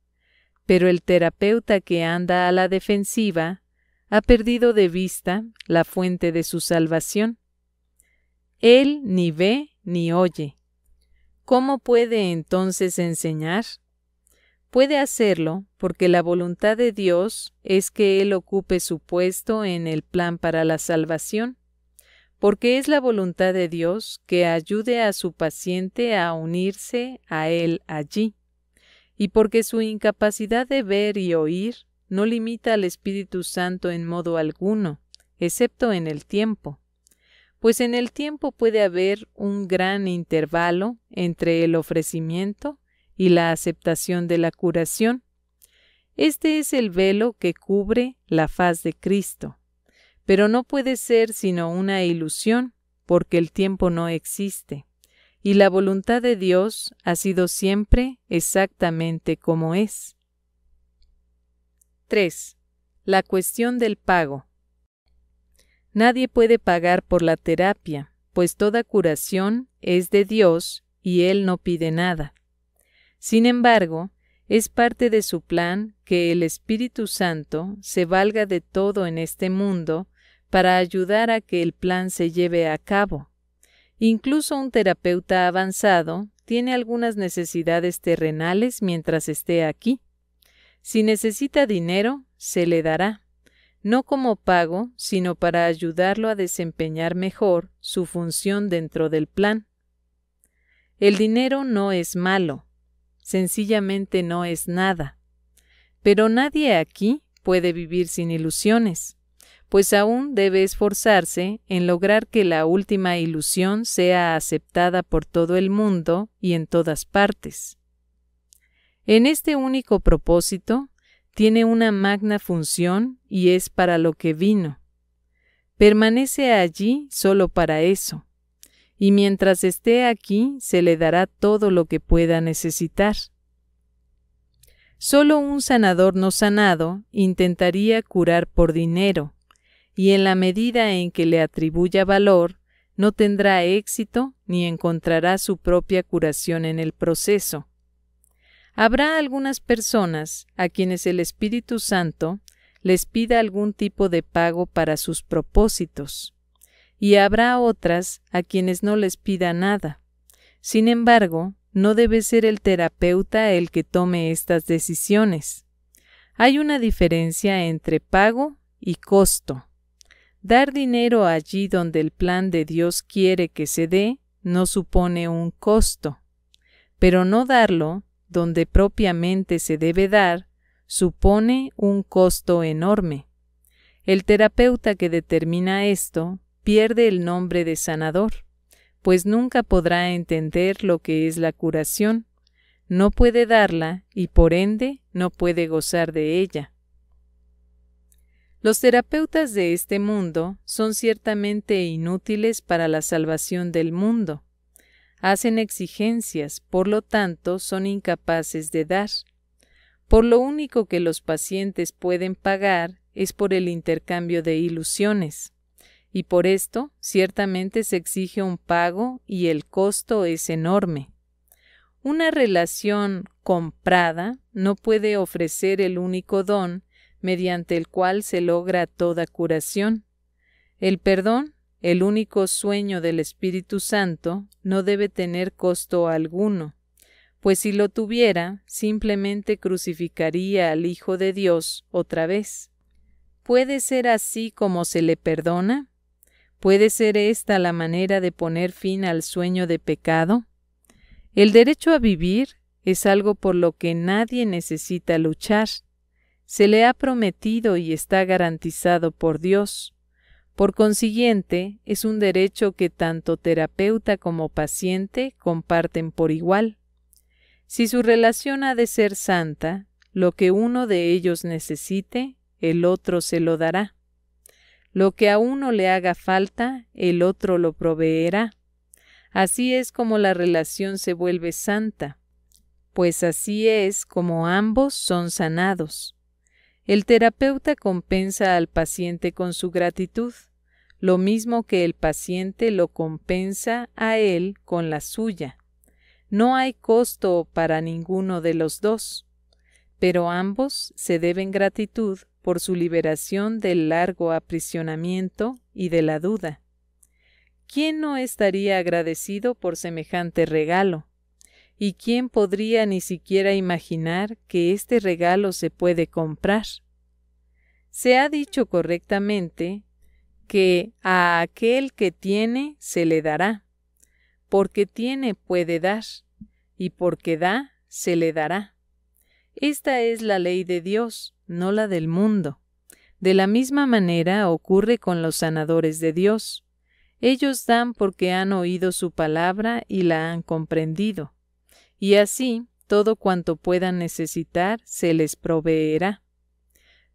pero el terapeuta que anda a la defensiva ha perdido de vista la fuente de su salvación. Él ni ve ni oye. ¿Cómo puede entonces enseñar? Puede hacerlo porque la voluntad de Dios es que Él ocupe su puesto en el plan para la salvación, porque es la voluntad de Dios que ayude a su paciente a unirse a Él allí, y porque su incapacidad de ver y oír no limita al Espíritu Santo en modo alguno, excepto en el tiempo, pues en el tiempo puede haber un gran intervalo entre el ofrecimiento y la aceptación de la curación. Este es el velo que cubre la faz de Cristo, pero no puede ser sino una ilusión, porque el tiempo no existe, y la voluntad de Dios ha sido siempre exactamente como es. 3. La cuestión del pago. Nadie puede pagar por la terapia, pues toda curación es de Dios y Él no pide nada. Sin embargo, es parte de su plan que el Espíritu Santo se valga de todo en este mundo para ayudar a que el plan se lleve a cabo. Incluso un terapeuta avanzado tiene algunas necesidades terrenales mientras esté aquí. Si necesita dinero, se le dará, no como pago, sino para ayudarlo a desempeñar mejor su función dentro del plan. El dinero no es malo, sencillamente no es nada. Pero nadie aquí puede vivir sin ilusiones, pues aún debe esforzarse en lograr que la última ilusión sea aceptada por todo el mundo y en todas partes. En este único propósito, tiene una magna función y es para lo que vino. Permanece allí solo para eso, y mientras esté aquí se le dará todo lo que pueda necesitar. Solo un sanador no sanado intentaría curar por dinero, y en la medida en que le atribuya valor, no tendrá éxito ni encontrará su propia curación en el proceso. Habrá algunas personas a quienes el Espíritu Santo les pida algún tipo de pago para sus propósitos, y habrá otras a quienes no les pida nada. Sin embargo, no debe ser el terapeuta el que tome estas decisiones. Hay una diferencia entre pago y costo. Dar dinero allí donde el plan de Dios quiere que se dé no supone un costo, pero no darlo donde propiamente se debe dar, supone un costo enorme. El terapeuta que determina esto pierde el nombre de sanador, pues nunca podrá entender lo que es la curación, no puede darla y por ende no puede gozar de ella. Los terapeutas de este mundo son ciertamente inútiles para la salvación del mundo. Hacen exigencias, por lo tanto son incapaces de dar. Por lo único que los pacientes pueden pagar es por el intercambio de ilusiones, y por esto ciertamente se exige un pago y el costo es enorme. Una relación comprada no puede ofrecer el único don mediante el cual se logra toda curación. El perdón, el único sueño del Espíritu Santo, no debe tener costo alguno, pues si lo tuviera, simplemente crucificaría al Hijo de Dios otra vez. ¿Puede ser así como se le perdona? ¿Puede ser esta la manera de poner fin al sueño de pecado? El derecho a vivir es algo por lo que nadie necesita luchar. Se le ha prometido y está garantizado por Dios. Por consiguiente, es un derecho que tanto terapeuta como paciente comparten por igual. Si su relación ha de ser santa, lo que uno de ellos necesite, el otro se lo dará. Lo que a uno le haga falta, el otro lo proveerá. Así es como la relación se vuelve santa, pues así es como ambos son sanados. El terapeuta compensa al paciente con su gratitud, lo mismo que el paciente lo compensa a él con la suya. No hay costo para ninguno de los dos, pero ambos se deben gratitud por su liberación del largo aprisionamiento y de la duda. ¿Quién no estaría agradecido por semejante regalo? ¿Y quién podría ni siquiera imaginar que este regalo se puede comprar? Se ha dicho correctamente que a aquel que tiene se le dará, porque tiene puede dar, y porque da se le dará. Esta es la ley de Dios, no la del mundo. De la misma manera ocurre con los sanadores de Dios. Ellos dan porque han oído su palabra y la han comprendido, y así todo cuanto puedan necesitar se les proveerá.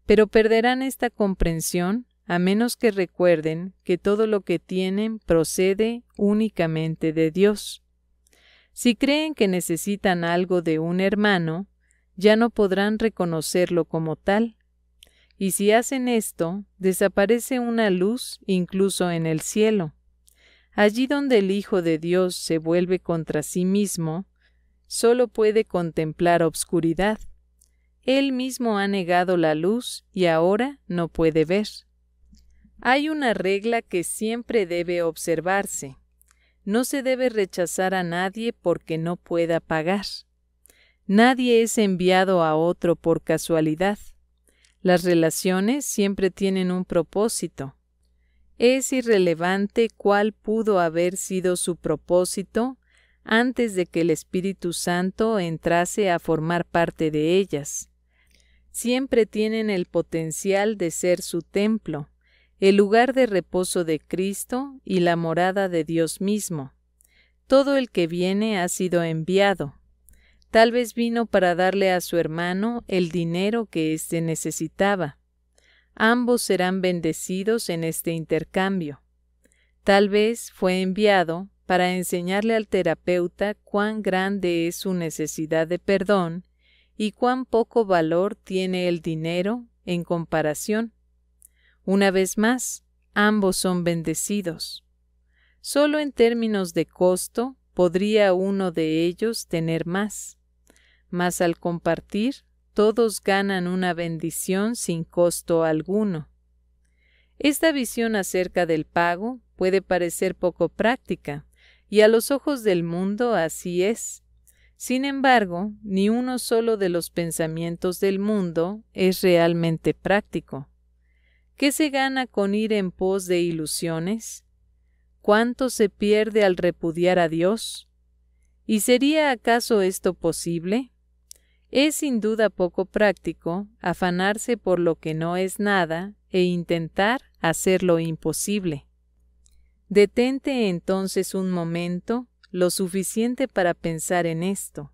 Pero perderán esta comprensión a menos que recuerden que todo lo que tienen procede únicamente de Dios. Si creen que necesitan algo de un hermano, ya no podrán reconocerlo como tal. Y si hacen esto, desaparece una luz incluso en el cielo. Allí donde el Hijo de Dios se vuelve contra sí mismo, solo puede contemplar obscuridad. Él mismo ha negado la luz y ahora no puede ver. Hay una regla que siempre debe observarse. No se debe rechazar a nadie porque no pueda pagar. Nadie es enviado a otro por casualidad. Las relaciones siempre tienen un propósito. Es irrelevante cuál pudo haber sido su propósito antes de que el Espíritu Santo entrase a formar parte de ellas. Siempre tienen el potencial de ser su templo, el lugar de reposo de Cristo y la morada de Dios mismo. Todo el que viene ha sido enviado. Tal vez vino para darle a su hermano el dinero que éste necesitaba. Ambos serán bendecidos en este intercambio. Tal vez fue enviado para enseñarle al terapeuta cuán grande es su necesidad de perdón y cuán poco valor tiene el dinero en comparación. Una vez más, ambos son bendecidos. Solo en términos de costo podría uno de ellos tener más, mas al compartir, todos ganan una bendición sin costo alguno. Esta visión acerca del pago puede parecer poco práctica, y a los ojos del mundo así es. Sin embargo, ni uno solo de los pensamientos del mundo es realmente práctico. ¿Qué se gana con ir en pos de ilusiones? ¿Cuánto se pierde al repudiar a Dios? ¿Y sería acaso esto posible? Es sin duda poco práctico afanarse por lo que no es nada e intentar hacer lo imposible. Detente entonces un momento, lo suficiente para pensar en esto.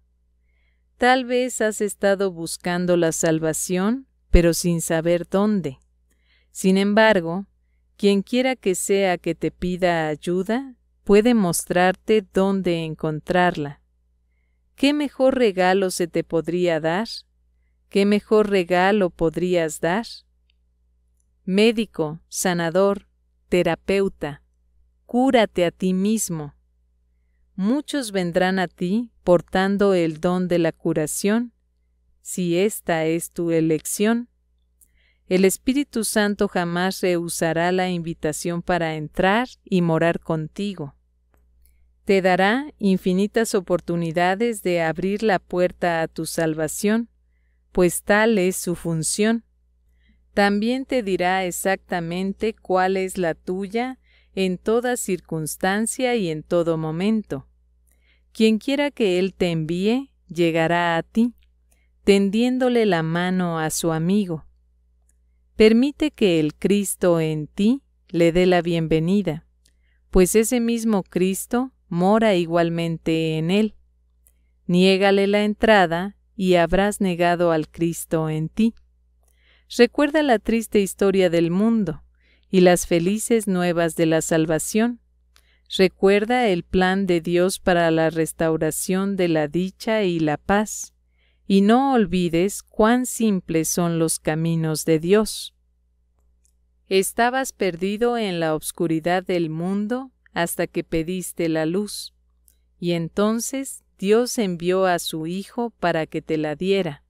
Tal vez has estado buscando la salvación, pero sin saber dónde. Sin embargo, quien quiera que sea que te pida ayuda, puede mostrarte dónde encontrarla. ¿Qué mejor regalo se te podría dar? ¿Qué mejor regalo podrías dar? Médico, sanador, terapeuta, cúrate a ti mismo. Muchos vendrán a ti portando el don de la curación, si esta es tu elección. El Espíritu Santo jamás rehusará la invitación para entrar y morar contigo. Te dará infinitas oportunidades de abrir la puerta a tu salvación, pues tal es su función. También te dirá exactamente cuál es la tuya en toda circunstancia y en todo momento. Quienquiera que Él te envíe, llegará a ti, tendiéndole la mano a su amigo. Permite que el Cristo en ti le dé la bienvenida, pues ese mismo Cristo mora igualmente en él. Niégale la entrada y habrás negado al Cristo en ti. Recuerda la triste historia del mundo y las felices nuevas de la salvación. Recuerda el plan de Dios para la restauración de la dicha y la paz, y no olvides cuán simples son los caminos de Dios. Estabas perdido en la oscuridad del mundo hasta que pediste la luz, y entonces Dios envió a su Hijo para que te la diera.